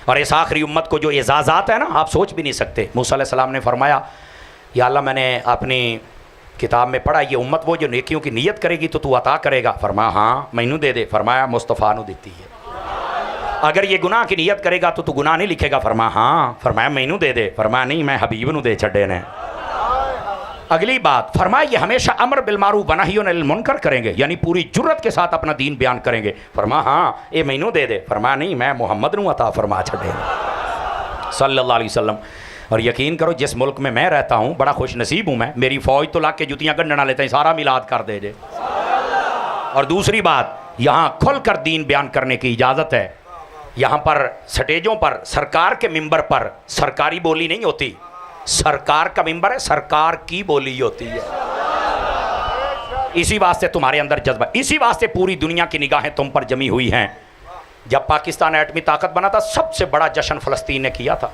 और इस आखिरी उम्मत को जो एजाज़ात है ना, आप सोच भी नहीं सकते। मूसा अलैहिस्सलाम ने फरमाया या अल्लाह मैंने अपनी किताब में पढ़ा ये उम्मत वो जो नेकियों की नीयत करेगी तो तू अता करेगा। फरमाया हाँ मैनू दे दे। फरमाया मुस्तफ़ा नू देती है। अगर ये गुनाह की नीयत करेगा तो तू गुनाह नहीं लिखेगा। फरमाया हाँ। फरमाया मैनू दे दे। फरमाया नहीं मैं हबीब नू दे छड़े ने। अगली बात फरमाया ये हमेशा अमर बिल मारूफ व नही अनिल मुनकर करेंगे, यानी पूरी जुर्रत के साथ अपना दीन बयान करेंगे। फरमाया हाँ ये मैनू दे दे। फरमाया नहीं मैं मोहम्मद नू अता फरमा छड़े सल्लल्लाहु अलैहि वसल्लम। और यकीन करो जिस मुल्क में मैं रहता हूँ बड़ा खुश नसीब हूँ मैं, मेरी फ़ौज तो ला के जुतियाँ गंढना लेते हैं, सारा मिलाद कर दे जे। और दूसरी बात यहाँ खुल कर दीन बयान करने की इजाज़त है। यहाँ पर स्टेजों पर सरकार के मिंबर पर सरकारी बोली नहीं होती, सरकार का मिंबर है, सरकार की बोली होती है। इसी वास्ते तुम्हारे अंदर जज्बा, इसी वास्ते पूरी दुनिया की निगाहें तुम पर जमी हुई हैं। जब पाकिस्तान एटमी ताकत बना था सबसे बड़ा जश्न फ़लस्तीन ने किया था,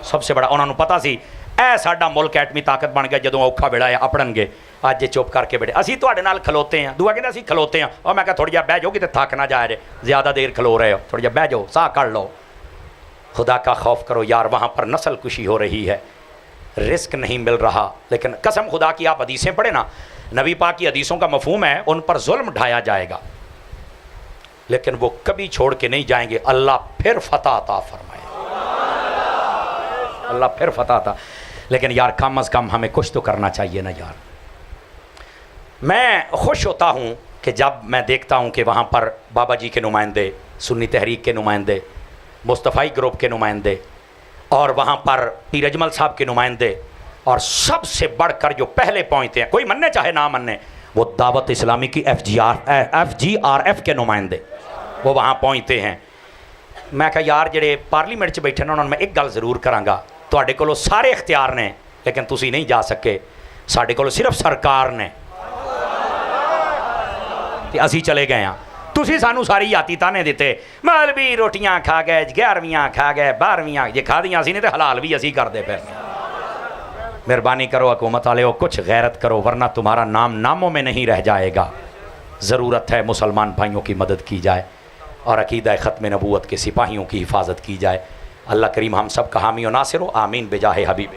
सबसे बड़ा। उन्होंने पता सी ऐ साडा मुल्क एटमी ताकत बन गया, जो औखा वेला है अपड़नगे। अज ये चुप करके बैठे, असी तुहाडे नाल खलोते हैं। दूआ कहते असी खलोते हैं। और मैं कहा थोड़ी जा बह जाओ, किते थक ना जाए जे, ज़्यादा देर खलो रहे हो, थोड़ी जा बह जाओ, साह काढ़ लो। खुदा का खौफ करो यार, वहाँ पर नस्ल कुशी हो रही है, रिस्क नहीं मिल रहा। लेकिन कसम खुदा की आप हदीसें पढ़े ना, नबी पाक की हदीसों का मफहूम है उन पर जुल्म ढाया जाएगा, लेकिन वो कभी छोड़ के नहीं जाएंगे। अल्लाह फिर फतह अता फरमाए, अल्लाह फिर फतह अता। लेकिन यार कम अज़ कम हमें कुछ तो करना चाहिए ना यार। मैं खुश होता हूँ कि जब मैं देखता हूँ कि वहाँ पर बाबा जी के नुमाइंदे, सुन्नी तहरीक के नुमाइंदे, मुस्तफ़ाई ग्रुप के नुमाइंदे और वहाँ पर पीर अजमल साहब के नुमाइंदे, और सबसे बढ़कर जो पहले पहुँचते हैं, कोई मन्ने चाहे ना मन्ने, वो दावत इस्लामी की FGRF के नुमाइंदे वो वहाँ पहुँचते हैं। मैं कहा यार ਜਿਹੜੇ पार्लीमेंट 'ਚ बैठे ना, मैं एक गल जरूर करांगा, ਤੁਹਾਡੇ ਕੋਲੋਂ सारे इख्तियार ने लेकिन तुसी नहीं जा सके, ਸਾਡੇ ਕੋਲੋਂ सिर्फ सरकार ने ते असी चले गए हाँ। तुसी सानू सारी याती ताने दिते, मौलवी रोटियां खा गए, 11वीं खा गए, 12वीं जे खा दियां असी ने ते हलाल भी असी करते फिर। मेहरबानी करो हुकूमत वाले, कुछ गैरत करो वरना तुम्हारा नाम नामों में नहीं रह जाएगा। ज़रूरत है मुसलमान भाइयों की मदद की जाए और अकीदा ख़त्म नबूवत के सिपाहियों की हिफाजत की जाए। अल्लाह करीम हम सब का हामी और नासिर हो, आमीन बेजाहे हबीब।